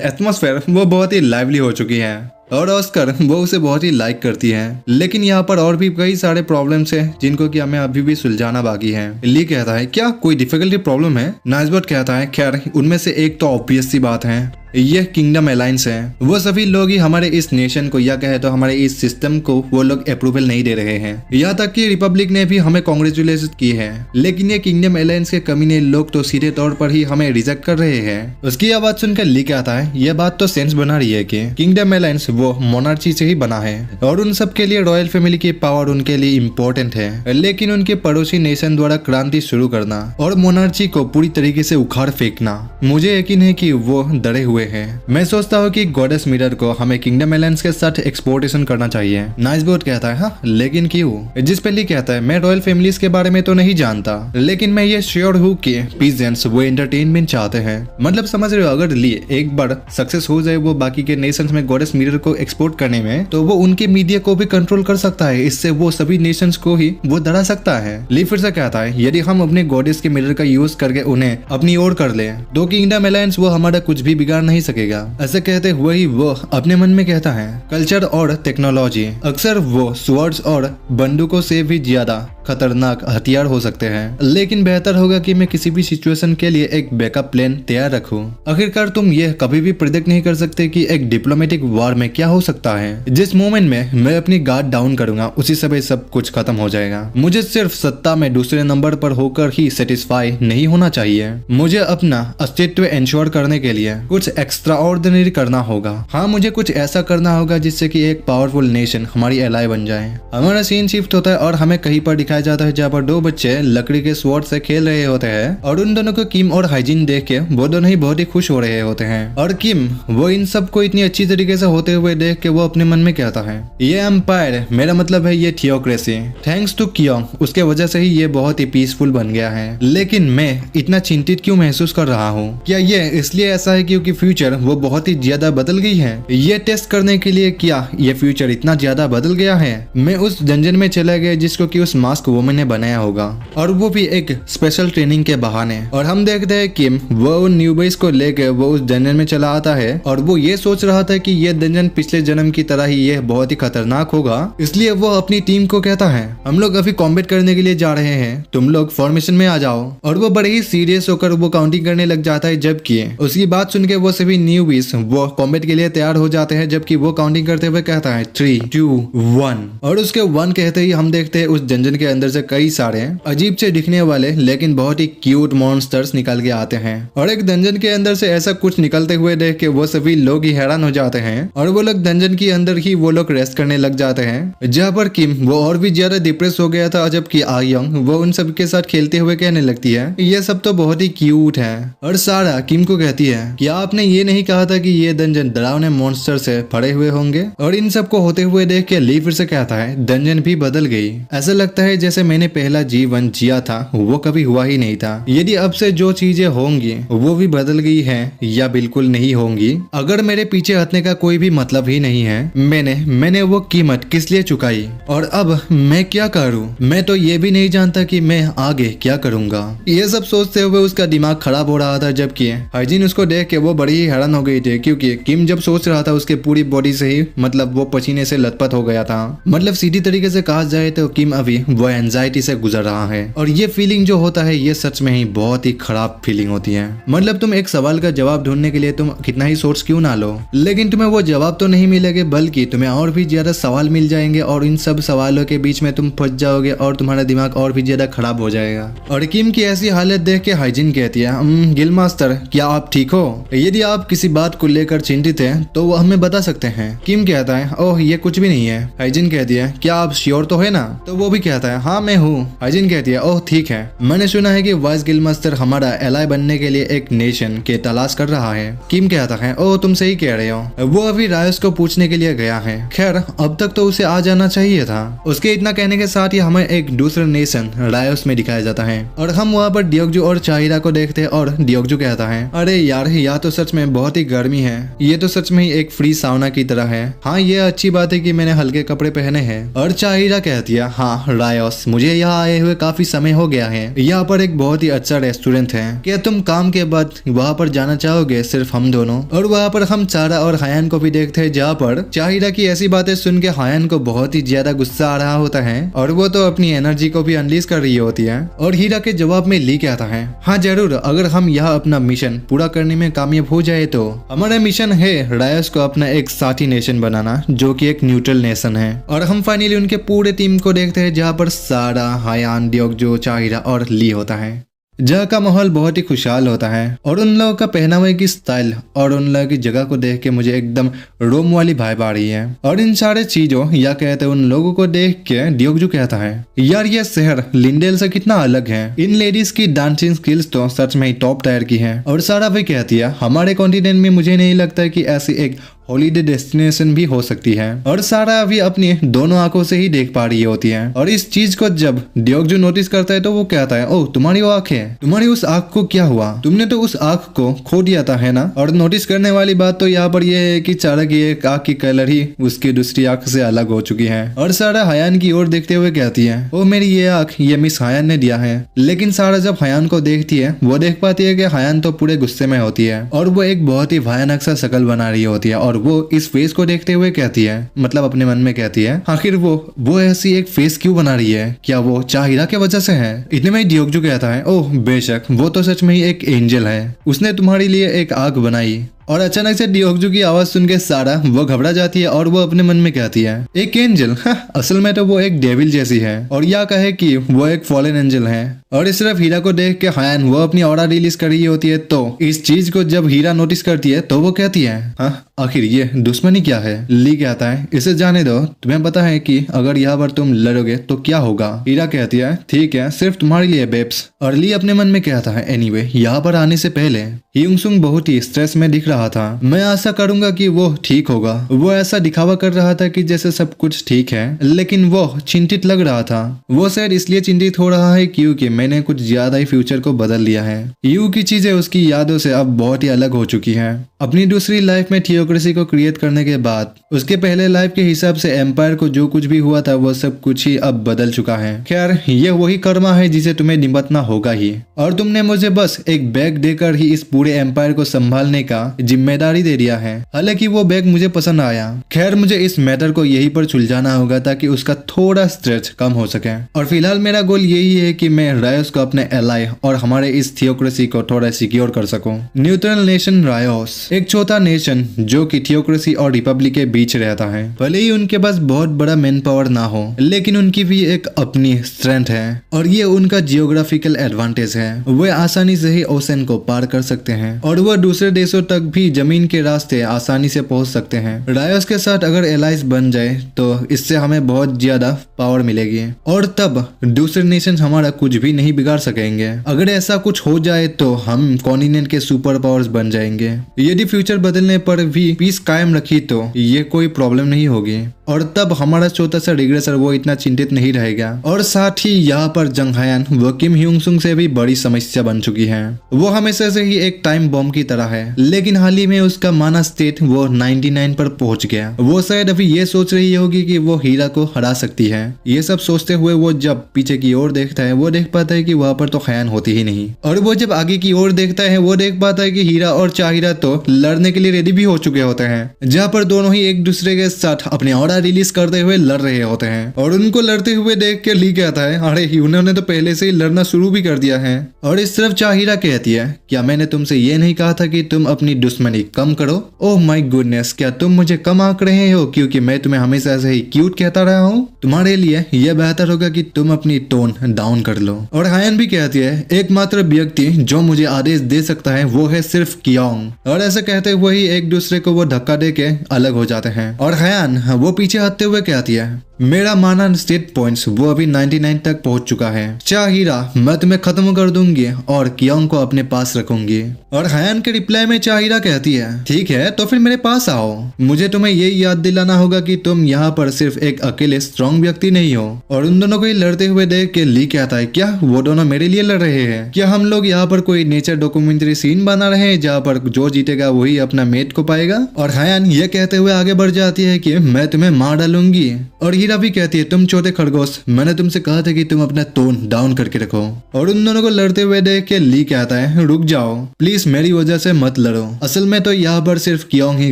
एटमॉस्फेयर वो बहुत ही लाइवली हो चुकी है और ऑस्कर वो उसे बहुत ही लाइक करती है। लेकिन यहाँ पर और भी कई सारे प्रॉब्लम्स हैं जिनको कि हमें अभी भी सुलझाना बाकी है। ली कहता है क्या कोई डिफिकल्टी प्रॉब्लम है? नाइसबॉट कहता है खैर उनमें से एक तो ऑब्वियस सी बात है यह किंगडम अलायंस है। वो सभी लोग ही हमारे इस नेशन को या कहे तो हमारे इस सिस्टम को वो लोग अप्रूवल नहीं दे रहे हैं। यहाँ तक कि रिपब्लिक ने भी हमें कांग्रेचुलेशन की है लेकिन ये किंगडम अलायंस के कमीने लोग तो सीधे तौर पर ही हमें रिजेक्ट कर रहे हैं। उसकी आवाज सुनकर ली कहता है यह बात तो सेंस बना रही है कि किंगडम अलायंस वो मोनार्ची से ही बना है और उन सब के लिए रॉयल फैमिली की पावर उनके लिए इम्पोर्टेंट है। लेकिन उनके पड़ोसी नेशन द्वारा क्रांति शुरू करना और मोनार्ची को पूरी तरीके से उखाड़ फेंकना, मुझे यकीन है कि वो डरे हुए है। मैं सोचता हूँ कि गॉडेस मिरर को हमें किंगडम अलायंस के साथ एक्सपोर्टेशन करना चाहिए। नाइसबॉट कहता है हाँ लेकिन क्यों? जिस पे ली कहता है मैं रॉयल फैमिलीज के बारे में तो नहीं जानता लेकिन मैं ये श्योर हूँ कि पीजेंट्स वो एंटरटेनमेंट चाहते हैं। मतलब समझ रहे हो अगर ली एक बार सक्सेस हो जाए वो बाकी के नेशंस में गॉडेस मिरर को एक्सपोर्ट करने में तो वो उनके मीडिया को भी कंट्रोल कर सकता है। इससे वो सभी नेशंस को ही वो डरा सकता है। ली फिर से कहता है यदि हम अपने गॉडेस के मिरर का यूज करके उन्हें अपनी ओर कर ले तो किंगडम अलायंस वो हमारा कुछ भी बिगाड़ नहीं सकेगा। ऐसे कहते हुए ही वो अपने मन में कहता है कल्चर और टेक्नोलॉजी अक्सर वो स्वर्ड्स और बंदूकों से भी ज्यादा खतरनाक हथियार हो सकते हैं लेकिन बेहतर होगा कि मैं किसी भी सिचुएशन के लिए एक बैकअप प्लान तैयार रखूं। आखिरकार तुम यह कभी भी प्रिडिक्ट नहीं कर सकते कि एक डिप्लोमेटिक वॉर में क्या हो सकता है। जिस मोमेंट में मैं अपनी गार्ड डाउन करूंगा उसी समय सब कुछ खत्म हो जाएगा। मुझे सिर्फ सत्ता में दूसरे नंबर पर होकर ही सेटिस्फाई नहीं होना चाहिए। मुझे अपना अस्तित्व इंश्योर करने के लिए कुछ एक्स्ट्रा ऑर्डिनरी करना होगा। हाँ मुझे कुछ ऐसा करना होगा जिससे कि एक पावरफुल नेशन हमारी एलाई बन जाए। हमारा सीन शिफ्ट होता है और हमें कहीं पर दिखाया जाता है जहाँ पर दो बच्चे लकड़ी के स्वॉर्ड से खेल रहे होते हैं और उन दोनों को किम और हाइजीन देख के वो दोनों ही बहुत ही खुश हो रहे होते हैं। और किम वो इन सब को इतनी अच्छी तरीके से होते हुए देख के वो अपने मन में कहता है ये एम्पायर मेरा मतलब है ये थियोक्रेसी थैंक्स टू कियोंग उसके वजह से ही ये बहुत ही पीसफुल बन गया है। लेकिन मैं इतना चिंतित क्यों महसूस कर रहा हूँ? क्या ये इसलिए ऐसा है क्योंकि फ्यूचर वो बहुत ही ज्यादा बदल गई है? ये टेस्ट करने के लिए क्या ये फ्यूचर इतना ज्यादा बदल गया है? मैं उस डंजन में चला गया जिसको कि उस मास मास्क वुमन ने बनाया होगा, और वो भी एक स्पेशल ट्रेनिंग के बहाने। और हम देखते हैं किम वो उन न्यूबीज को लेकर वो उस डंजन में चला आता है, और वो ये सोच रहा था कि ये डंजन पिछले जन्म की तरह ही ये बहुत ही खतरनाक होगा। इसलिए वो अपनी टीम को कहता है हम लोग अभी कॉम्बैट करने के लिए जा रहे हैं, तुम लोग फॉर्मेशन में आ जाओ। और वो बड़े ही सीरियस होकर वो काउंटिंग करने लग जाता है, जबकि उसकी बात सुन के वो सभी न्यूबीज वो कॉम्बैट के लिए तैयार हो जाते हैं। जबकि वो काउंटिंग करते हुए कहता है 3, 2, 1, और उसके 1 कहते ही हम देखते हैं उस डंजन के अंदर से कई सारे अजीब से दिखने वाले लेकिन बहुत ही क्यूट मॉन्स्टर्स निकल के आते हैं। और एक डंजन के अंदर से ऐसा कुछ निकलते हुए देख के वो सभी लोग ही हैरान हो जाते हैं, और वो लोग डंजन के अंदर ही वो लोग रेस्ट करने लग जाते हैं। जहाँ पर किम वो और भी ज्यादा डिप्रेस हो गया था, जबकि आयंग वो उन सब के साथ खेलते हुए कहने लगती है ये सब तो बहुत ही क्यूट है। और सारा किम को कहती है क्या आपने ये नहीं कहा था कि ये डंजन डरावने मॉन्स्टर से भरे हुए होंगे। और इन सबको होते हुए देख के ली फिर से कहता है डंजन भी बदल गई, ऐसा लगता है जैसे मैंने पहला जीवन जिया था वो कभी हुआ ही नहीं था। यदि अब से जो चीजें होंगी वो भी बदल गई है या बिल्कुल नहीं होंगी, अगर मेरे पीछे हटने का कोई भी मतलब ही नहीं है, मैंने वो कीमत किस लिए चुकाई, और अब मैं क्या करूं। मैं तो ये भी नहीं जानता कि मैं आगे क्या करूंगा। ये सब सोचते हुए उसका दिमाग खराब हो रहा था, जबकि हाइजिन उसको देख के वो बड़ी ही हैरान हो गई थी, क्योंकि किम जब सोच रहा था उसके पूरी बॉडी से ही मतलब वो पसीने से लथपथ हो गया था। मतलब सीधी तरीके से कहा जाए तो किम अभी वो एंजाइटी से गुजर रहा है, और ये फीलिंग जो होता है ये सच में ही बहुत ही खराब फीलिंग होती है। मतलब तुम एक सवाल का जवाब ढूंढने के लिए तुम कितना ही सोच क्यों ना लो, लेकिन तुम्हें वो जवाब तो नहीं मिलेंगे, बल्कि तुम्हें और भी ज्यादा सवाल मिल जाएंगे, और इन सब सवालों के बीच में तुम फंस जाओगे और तुम्हारा दिमाग और भी ज्यादा खराब हो जाएगा। और किम की ऐसी हालत देख के हाइजिन कहती है गिल मास्टर क्या आप ठीक हो, यदि आप किसी बात को लेकर चिंतित हैं तो वो हमें बता सकते हैं। किम कहता है ओह ये कुछ भी नहीं है। हाइजिन कहती है क्या आप श्योर तो है ना, तो वो भी कहता है हाँ मैं हूँ। हाइजिन कहती है ओह ठीक है, मैंने सुना है कि वाइस गिल मास्टर हमारा एलाई बनने के लिए एक नेशन के तलाश कर रहा है। किम कहता है ओह तुम सही कह रहे हो, वो अभी रायस को पूछने के लिए गया है। खैर अब तक तो उसे आ जाना चाहिए था। उसके इतना कहने के साथ ही हमें एक दूसरा नेशन रायस में दिखाया जाता है, और हम वहाँ पर डियोग्जू और चाहिरा को देखते हैं। और डियोग्जू कहता है अरे यार या तो सच में बहुत ही गर्मी है, ये तो सच में ही एक फ्री साउना की तरह है। हाँ ये अच्छी बात है कि मैंने हल्के कपड़े पहने हैं। और चाहिरा कहती है हाँ रायस मुझे यहाँ आए हुए काफी समय हो गया है, यहाँ पर एक बहुत ही अच्छा रेस्टोरेंट है, क्या तुम काम के बाद वहाँ पर जाना चाहोगे सिर्फ हम दोनों। और वहाँ पर हम चारा और हायान को भी देखते हैं, जहाँ पर चाहिरा की ऐसी बातें सुन के हायान को बहुत ही ज्यादा गुस्सा आ रहा होता है, और वो तो अपनी एनर्जी को भी अनलीज कर रही होती है। और हीरा के जवाब में ली कहता है हाँ जरूर, अगर हम यह अपना मिशन पूरा करने में कामयाब हो जाए तो हमारा मिशन है रायस को अपना एक साथी नेशन बनाना, जो कि एक न्यूट्रल नेशन है। और हम फाइनली उनके पूरे टीम को देखते हैं, जहाँ पर सारा, हायान, डियोग्जू, चाहिरा और ली होता है। जगह का माहौल बहुत ही खुशहाल होता है, और उन लोगों का पहनावे की स्टाइल और उन लोगों की जगह को देख के मुझे एकदम रोम वाली वाइब आ रही है। और इन सारे चीजों या कहते उन लोगों को देख के डियोग्जू कहता है यार ये शहर लिंडेल से कितना अलग है, इन लेडीज की डांसिंग स्किल्स तो सच में ही टॉप टायर की है। और सारा भी कहती है हमारे कॉन्टिनेंट में मुझे नहीं लगता कि ऐसी एक हॉलीडे डेस्टिनेशन भी हो सकती है। और सारा अभी अपनी दोनों आंखों से ही देख पा रही होती है। और इस चीज को जब डियोग्जू नोटिस करता है तो वो कहता है ओह तुम्हारी वो आंख है, तुम्हारी उस आंख को क्या हुआ, तुमने तो उस आंख को खो दिया था है ना। और नोटिस करने वाली बात तो यहाँ पर यह है कि चारा की एक आंख की कलर ही उसकी दूसरी आंख से अलग हो चुकी है। और सारा हयान की ओर देखते हुए कहती है ओ मेरी ये आंख ये मिस हयान ने दिया है। लेकिन सारा जब हयान को देखती है वो देख पाती है कि हयान तो पूरे गुस्से में होती है, और वो एक बहुत ही भयानक सा शकल बना रही होती है। और वो इस फेस को देखते हुए कहती है, मतलब अपने मन में कहती है आखिर वो ऐसी एक फेस क्यों बना रही है, क्या वो चाहिरा के वजह से है। इतने में डियोग्जू कहता है ओह बेशक, वो तो सच में ही एक एंजल है, उसने तुम्हारे लिए एक आग बनाई। और अचानक से डियोग्जू की आवाज सुन के सारा वो घबरा जाती है, और वो अपने मन में कहती है एक एंजल, असल में तो वो एक डेविल जैसी है, और यह कहे कि वो एक फॉलन एंजल है। और इस तरफ हीरा को देख के हयान वो अपनी ऑरा रिलीज कर रही होती है, तो इस चीज को जब हीरा नोटिस करती है तो वो कहती है हाँ आखिर ये दुश्मनी क्या है। ली कहता है इसे जाने दो, तुम्हें पता है कि अगर यहाँ पर तुम लड़ोगे तो क्या होगा। हीरा कहती है ठीक है सिर्फ तुम्हारे लिए बेब्स। और ली अपने मन में कहता है एनीवे यहाँ पर आने से पहले ह्यूंग सुंग बहुत ही स्ट्रेस में दिख रहा था। मैं आशा करूंगा कि वो ठीक होगा। वो ऐसा दिखावा कर रहा था कि जैसे सब कुछ ठीक है, लेकिन वो चिंतित लग रहा था। वो शायद इसलिए चिंतित हो रहा है क्योंकि मैंने कुछ ज्यादा ही फ्यूचर को बदल लिया है। यू की चीजें उसकी यादों से अब बहुत ही अलग हो चुकी है। अपनी दूसरी लाइफ में थियोक्रेसी को क्रिएट करने के बाद उसके पहले लाइफ के हिसाब से एम्पायर को जो कुछ भी हुआ था वो सब कुछ ही अब बदल चुका है। खैर, ये वही कर्मा है जिसे तुम्हें निपटना होगा ही, और तुमने मुझे बस एक बैग देकर ही इस पूरे एम्पायर को संभालने का जिम्मेदारी दे दिया है। हालांकि वो बैग मुझे पसंद आया। खैर, मुझे इस मैटर को यहीं पर सुलझाना होगा ताकि उसका थोड़ा स्ट्रेच कम हो सके। और फिलहाल मेरा गोल यही है कि मैं रायोस को अपने एलाई और हमारे इस थियोक्रेसी को थोड़ा सिक्योर कर सकूं। न्यूट्रल नेशन रायोस एक छोटा नेशन जो कि थियोक्रेसी और रिपब्लिक के बीच रहता है। भले ही उनके पास बहुत बड़ा मैन पावर ना हो, लेकिन उनकी भी एक अपनी स्ट्रेंथ है और ये उनका जियोग्राफिकल एडवांटेज है। वे आसानी से ही ओशन को पार कर सकते हैं और वह दूसरे देशों तक भी जमीन के रास्ते आसानी से पहुंच सकते हैं। रायोस के साथ अगर एलाइज बन जाए तो इससे हमें बहुत ज्यादा पावर मिलेगी और तब दूसरे नेशन हमारा कुछ भी नहीं बिगाड़ सकेंगे। अगर ऐसा कुछ हो जाए तो हम कॉन्टिनेंट के सुपर पावर्स बन जाएंगे। यदि फ्यूचर बदलने पर भी पीस कायम रखी तो ये कोई प्रॉब्लम नहीं होगी और तब हमारा छोटा सा रिग्रेसर वो इतना चिंतित नहीं रहेगा। और साथ ही यहाँ पर जंग हायन वो किम ह्यूंग सुंग से भी बड़ी समस्या बन चुकी है। वो हमेशा से ही एक टाइम बॉम्ब की तरह है, लेकिन हाल ही में उसका माना स्टेट वो 99 पर पहुंच गया। वो शायद अभी ये सोच रही होगी कि वो हीरा को हरा सकती है। ये सब सोचते हुए वो जब पीछे की ओर देखता है वो देख पाता है कि वहाँ पर तो हायन होती ही नहीं, और वो जब आगे की ओर देखता है वो देख पाता है कि हीरा और चाहिरा तो लड़ने के लिए रेडी भी हो चुके होते हैं, जहाँ पर दोनों ही एक दूसरे के साथ अपने ऑरा रिलीज करते हुए लड़ रहे होते हैं। और उनको लड़ते हुए देख के ली कहता है, अरे उन्होंने तो पहले से ही लड़ना शुरू भी कर दिया है। और इस तरफ चाहिरा कहती है, क्या मैंने तुमसे ये नहीं कहा था कि तुम अपनी दुश्मनी कम करो? ओह माय गुडनेस, क्या तुम मुझे कम आंक रहे हो क्योंकि मैं तुम्हें हमेशा से ही क्यूट कहता रहा हूँ? तुम्हारे लिए यह बेहतर होगा कि तुम अपनी टोन डाउन कर लो। और हायन भी कहती है, एकमात्र व्यक्ति जो मुझे आदेश दे सकता है वो है सिर्फ कियोंग। और ऐसा कहते हुए ही एक दूसरे को वो धक्का दे के अलग हो जाते हैं। और हायन वो पीछे हटते हुए कहती है, मेरा माना स्टेट पॉइंट्स वो अभी 99 तक पहुंच चुका है। चाहिरा, मैं तुम्हें खत्म कर दूंगी और कियोंग को अपने पास रखूंगी। और हायन के रिप्लाई में चाहिरा कहती है, ठीक है तो फिर मेरे पास आओ। मुझे तुम्हें ये याद दिलाना होगा कि तुम यहाँ पर सिर्फ एक अकेले स्ट्रॉन्ग व्यक्ति नहीं हो। और उन दोनों को लड़ते हुए देख के ली कहता है, क्या वो दोनों मेरे लिए लड़ रहे हैं? क्या हम लोग यहाँ पर कोई नेचर डॉक्यूमेंट्री सीन बना रहे हैं जहाँ पर जो जीतेगा वही अपना मेट को पाएगा? और हायन ये कहते हुए आगे बढ़ जाती है कि मैं तुम्हें मार डालूंगी। और हीरा भी कहती है, तुम छोटे खरगोश, मैंने तुमसे कहा था कि तुम अपना टोन डाउन करके रखो। और उन दोनों को लड़ते हुए देख के ली कहता है, रुक जाओ प्लीज, मेरी वजह से मत लड़ो। असल में तो यहाँ पर सिर्फ कियोंग ही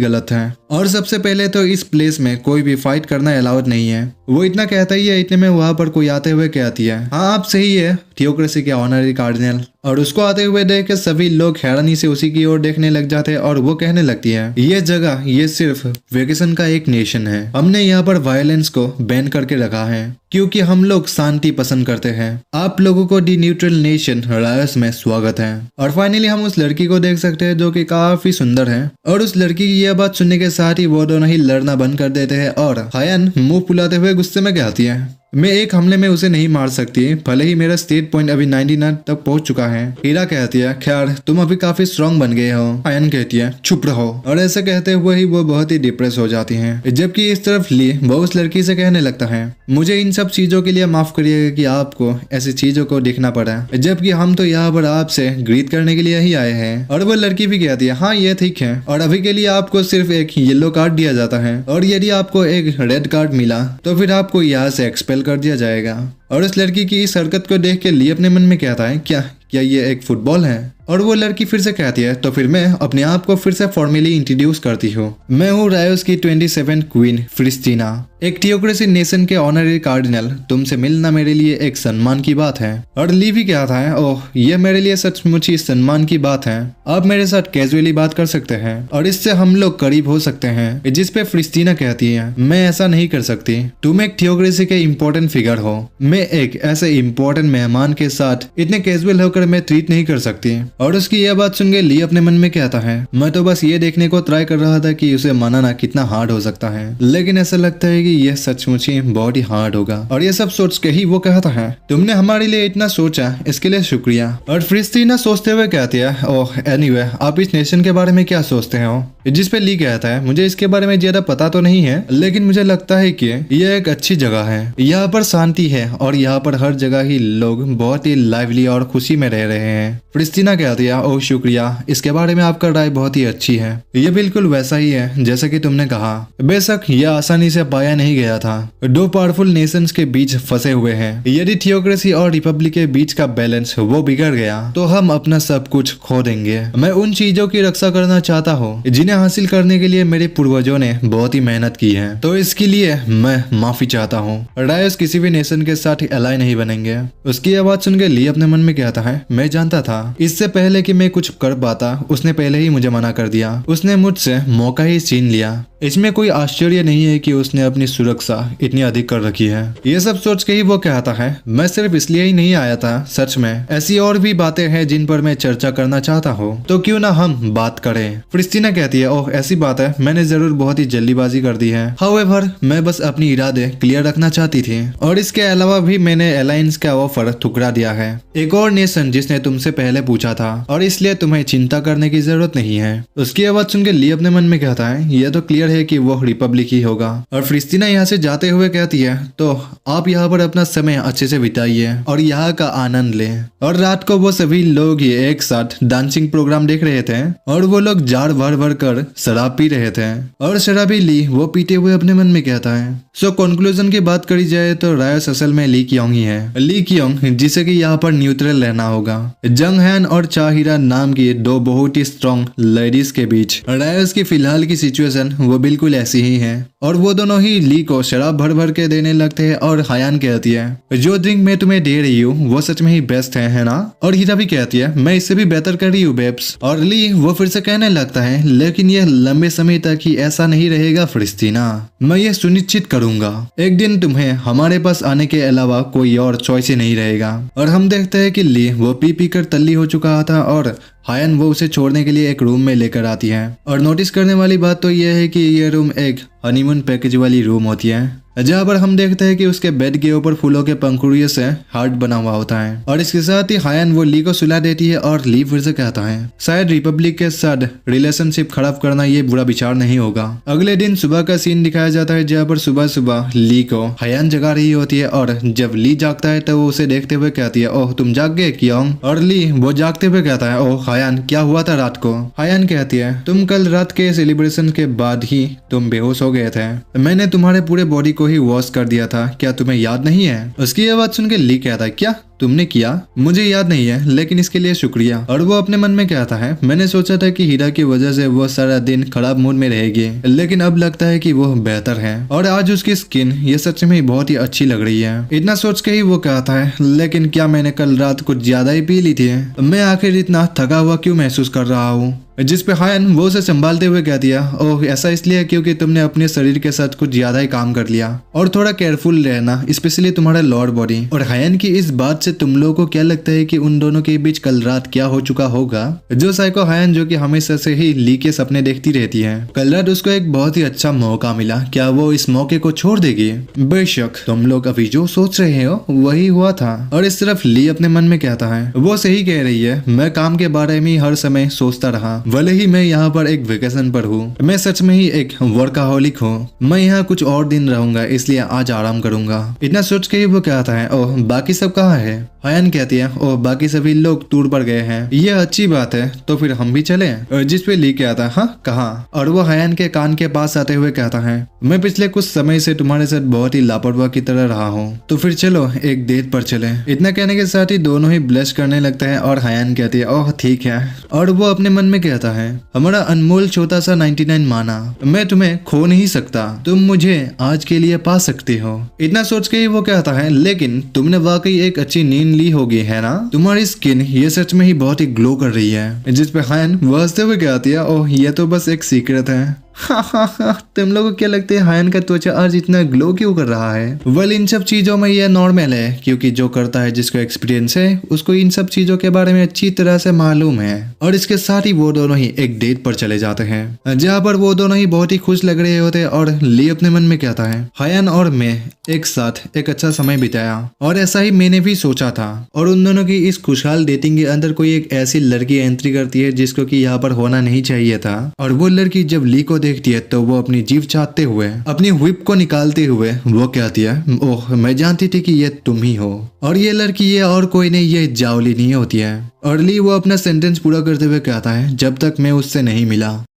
गलत है। और सबसे पहले तो इस प्लेस में कोई भी फाइट करना अलाउड नहीं है। वो इतना कहता ही है, इतने में वहां पर कोई आते हुए कहती है, हाँ आप सही है, थियोक्रेसी के ऑनरी कार्डिनल। और उसको आते हुए देख के सभी लोग हैरानी से उसी की ओर देखने लग जाते हैं और वो कहने लगती है, ये जगह ये सिर्फ वेकेशन का एक नेशन है। हमने यहाँ पर वायलेंस को बैन करके रखा है क्योंकि हम लोग शांति पसंद करते हैं। आप लोगों को दी न्यूट्रल नेशन रायोस में स्वागत है। और फाइनली हम उस लड़की को देख सकते हैं जो कि काफी सुंदर है। और उस लड़की की यह बात सुनने के साथ ही वो दोनों ही लड़ना बंद कर देते हैं और हायन मुंह फुलाते हुए गुस्से में कहती है, मैं एक हमले में उसे नहीं मार सकती, भले ही मेरा स्टेट पॉइंट अभी 99 तक पहुंच चुका है। हीरा कहती है, खैर तुम अभी काफी स्ट्रांग बन गए हो। हायन कहती है, चुप रहो। और ऐसा कहते हुए ही वो बहुत ही डिप्रेस हो जाती हैं। जबकि इस तरफ ली वो उस लड़की से कहने लगता है, मुझे इन सब चीजों के लिए माफ करिएगा कि आपको ऐसी चीजों को देखना पड़ा, जबकि हम तो यहाँ पर आपसे ग्रीट करने के लिए ही आए हैं। और वो लड़की भी कहती है, हाँ ये ठीक है, और अभी के लिए आपको सिर्फ एक येलो कार्ड दिया जाता है और यदि आपको एक रेड कार्ड मिला तो फिर आपको यहाँ से एक्सपेल कर दिया जाएगा। और उस लड़की की इस हरकत को देख के ली अपने मन में कहता है, क्या ये एक फुटबॉल है? और वो लड़की फिर से कहती है, तो फिर मैं अपने आप को फिर से फॉर्मली इंट्रोड्यूस करती हूँ। मैं हूँ रायोस की 27 क्वीन फ्रिस्टीना, एक थियोक्रेसी नेशन के ऑनरी कार्डिनल। तुमसे मिलना मेरे लिए एक सम्मान की बात है। और ली भी कहता है, ओह ये मेरे लिए सचमुच ही सम्मान की बात है। आप मेरे साथ कैजुअली बात कर सकते हैं और इससे हम लोग करीब हो सकते हैं। जिस पे फ्रिस्टीना कहती है, मैं ऐसा नहीं कर सकती, तुम एक थियोक्रेसी के इम्पोर्टेंट फिगर हो। मैं एक ऐसे इम्पोर्टेंट मेहमान के साथ इतने कैजुअल होकर मैं ट्रीट नहीं कर सकती। और उसकी यह बात सुन के ली अपने मन में कहता है, मैं तो बस ये देखने को ट्राई कर रहा था कि उसे मनाना कितना हार्ड हो सकता है, लेकिन ऐसा लगता है कि यह सचमुच ही बहुत ही हार्ड होगा। और ये सब सोच के ही वो कहता है, तुमने हमारे लिए इतना सोचा, इसके लिए शुक्रिया। और क्रिस्टीना सोचते हुए कहती है, ओह एनीवे, आप इस नेशन के बारे में क्या सोचते हो? जिस पे ली कहता है, मुझे इसके बारे में ज्यादा पता तो नहीं है, लेकिन मुझे लगता है कि यह एक अच्छी जगह है। यहाँ पर शांति है और यहाँ पर हर जगह ही लोग बहुत ही लाइवली और खुशी में रह रहे हैं। क्रिस्टीना कहती है, ओह शुक्रिया, इसके बारे में आपका राय बहुत ही अच्छी है। ये बिल्कुल वैसा ही है जैसा कि तुमने कहा। बेशक यह आसानी से पाया नहीं गया था। दो पावरफुल नेशंस के बीच फंसे हुए हैं। यदि थियोक्रेसी और रिपब्लिक के बीच का बैलेंस वो बिगड़ गया तो हम अपना सब कुछ खो देंगे। मैं उन चीजों की रक्षा करना चाहता हूँ जिन्हें हासिल करने के लिए मेरे पूर्वजों ने बहुत ही मेहनत की है, तो इसके लिए मैं माफी चाहता हूँ। रायस किसी भी नेशन के साथ एलाई नहीं बनेंगे। उसकी आवाज सुन के ली अपने मन में कहता है, मैं जानता था इससे पहले कि मैं कुछ कर पाता, उसने पहले ही मुझे मना कर दिया। उसने मुझसे मौका ही छीन लिया। इसमें कोई आश्चर्य नहीं है कि उसने अपनी सुरक्षा इतनी अधिक कर रखी है। ये सब सोच के ही वो कहता है, मैं सिर्फ इसलिए ही नहीं आया था, सच में ऐसी और भी बातें हैं जिन पर मैं चर्चा करना चाहता हूँ, तो क्यों ना हम बात करें। क्रिस्टीना कहती है, ओह ऐसी बात है, मैंने जरूर बहुत ही जल्दीबाजी कर दी है। हाउएवर, मैं बस अपनी इरादे क्लियर रखना चाहती थी, और इसके अलावा भी मैंने अलायंस का ऑफर ठुकरा दिया है। एक और नेशन जिसने तुमसे पहले पूछा था, और इसलिए तुम्हें चिंता करने की जरूरत नहीं है। उसकी आवाज सुन के ली अपने मन में कहता है, यह तो क्लियर है कि वो रिपब्लिक ही होगा। और क्रिस्टीना यहाँ से जाते हुए कहती है, तो आप यहाँ पर अपना समय अच्छे से बिताइए और यहाँ का आनंद लें। और रात को वो सभी लोग ही एक साथ डांसिंग प्रोग्राम देख रहे थे और वो लोग जार भर भर कर शराब पी रहे थे। और शराबी ली वो पीते हुए अपने मन में कहता है। सो कंक्लूजन की बात करी जाए तो रायस असल में ली क्योंग ही है। ली क्योंग जिसे कि यहाँ पर न्यूट्रल रहना होगा। जंग हैन और चाहिरा नाम की दो बहुत ही स्ट्रॉन्ग लेडीज के बीच रायस की फिलहाल की सिचुएशन वो बिल्कुल ऐसी ही है। और वो दोनों ही ली को शराब भर भर के देने लगते हैं। और हयान कहती है, जो ड्रिंक मैं तुम्हें दे रही हूँ वो सच में ही बेस्ट है ना? और हीरा भी कहती है, मैं इससे भी बेहतर कर रही हूँ बेब्स। और ली वो फिर से कहने लगता है, लेकिन यह लंबे समय तक ही ऐसा नहीं रहेगा क्रिस्टीना, मैं ये सुनिश्चित करूंगा एक दिन तुम्हें हमारे पास आने के अलावा कोई और चॉइस ही नहीं रहेगा। और हम देखते हैं कि ली वो पी पी कर तल्ली हो चुका था और हायन वो उसे छोड़ने के लिए एक रूम में लेकर आती है। और नोटिस करने वाली बात तो यह है कि यह रूम एक हनीमून पैकेज वाली रूम होती है, जहाँ पर हम देखते हैं कि उसके बेड के ऊपर फूलों के पंखुड़ियों से हार्ट बना हुआ होता है। और इसके साथ ही हायन वो ली को सुला देती है और ली फिर से कहता है, शायद रिपब्लिक के साथ रिलेशनशिप खराब करना ये बुरा विचार नहीं होगा। अगले दिन सुबह का सीन दिखाया जाता है, जहाँ पर सुबह सुबह ली को हायन जगा रही होती है। और जब ली जागता है तो वो उसे देखते हुए कहती है, ओह तुम जाग गए क्यों? और ली वो जागते हुए कहता है, ओह हायन क्या हुआ था रात को? हायन कहती है, तुम कल रात के सेलिब्रेशन के बाद ही तुम बेहोश हो गए थे, मैंने तुम्हारे पूरे बॉडी को ही वॉश कर दिया था, क्या तुम्हें याद नहीं है? उसकी आवाज सुन के ली कहता है, क्या तुमने किया? मुझे याद नहीं है, लेकिन इसके लिए शुक्रिया। और वो अपने मन में कहता है, मैंने सोचा था कि हीरा की वजह से वो सारा दिन खराब मूड में रहेगी, लेकिन अब लगता है कि वो बेहतर है। और आज उसकी स्किन ये सच में बहुत ही अच्छी लग रही है। इतना सोच के ही वो कहता है, लेकिन क्या मैंने कल रात कुछ ज्यादा ही पी ली थी? मैं आखिर इतना थका हुआ क्यों महसूस कर रहा हूँ? जिस पे हायन वो उसे संभालते हुए कह दिया, ओह ऐसा इसलिए क्योंकि तुमने अपने शरीर के साथ कुछ ज्यादा ही काम कर लिया और थोड़ा केयरफुल रहना, स्पेशली तुम्हारा लोअर बॉडी। और हायन की इस बात से तुम लोगों को क्या लगता है कि उन दोनों के बीच कल रात क्या हो चुका होगा? जो साइको हायन जो कि हमेशा से ही ली के सपने देखती रहती है, कल रात उसको एक बहुत ही अच्छा मौका मिला, क्या वो इस मौके को छोड़ देगी? बेशक तुम लोग अभी जो सोच रहे हो वही हुआ था। और इस तरफ ली अपने मन में कहता है, वो सही कह रही है, मैं काम के बारे में हर समय सोचता रहा, भले ही मैं यहाँ पर एक वेकेशन पर हूँ, मैं सच में ही एक वर्काहोलिक हूँ, मैं यहाँ कुछ और दिन रहूंगा इसलिए आज आराम करूंगा। इतना सोच के ही वो कहता है, ओह बाकी सब कहाँ है? हायन कहती है, ओह बाकी सभी लोग टूर पर गए हैं, ये अच्छी बात है, तो फिर हम भी चले? जिस पे ली कहता है, हाँ कहाँ? और वो हायन के कान के पास आते हुए कहता है, मैं पिछले कुछ समय से तुम्हारे साथ बहुत ही लापरवाह की तरह रहा हूँ, तो फिर चलो एक डेट पर चले। इतना कहने के साथ ही दोनों ही ब्लश करने लगते हैं और हायन कहती है, ओह ठीक है। और वो अपने मन में कहता है, हमारा अनमोल छोटा सा 99 माना, मैं तुम्हें खो नहीं सकता, तुम मुझे आज के लिए पा सकते हो। इतना सोच के ही वो कहता है, लेकिन तुमने वाकई एक अच्छी नींद ली होगी है ना? तुम्हारी स्किन ये सच में ही बहुत ही ग्लो कर रही है। जिस पे हायन हंसते हुए कहती है, ओह ये तो बस एक सीक्रेट है। तुम लोगों को क्या लगता है हायन का त्वचा आज इतना ग्लो क्यों कर रहा है? वेल इन सब चीजों में यह नॉर्मल है, क्योंकि जो करता है जिसको एक्सपीरियंस है उसको इन सब चीजों के बारे में अच्छी तरह से मालूम है। और इसके साथ ही वो दोनों ही एक डेट पर चले जाते हैं, जहाँ पर वो दोनों ही बहुत ही खुश लग रहे होते हैं। और ली अपने मन में कहता है हायन और मैं एक साथ एक अच्छा समय बिताया, और ऐसा ही मैंने भी सोचा था। और उन दोनों की इस खुशहाल डेटिंग के अंदर कोई एक ऐसी लड़की एंट्री करती है जिसको कि यहाँ पर होना नहीं चाहिए था। और वो लड़की जब ली को देखती है तो वो अपनी जीभ चाटते हुए अपनी व्हिप को निकालते हुए वो कहती है, ओह मैं जानती थी कि ये तुम ही हो। और ये लड़की ये और कोई नहीं, ये जाओली नहीं होती है। और ली वो अपना सेंटेंस पूरा करते हुए कहता है, जब तक मैं उससे नहीं मिला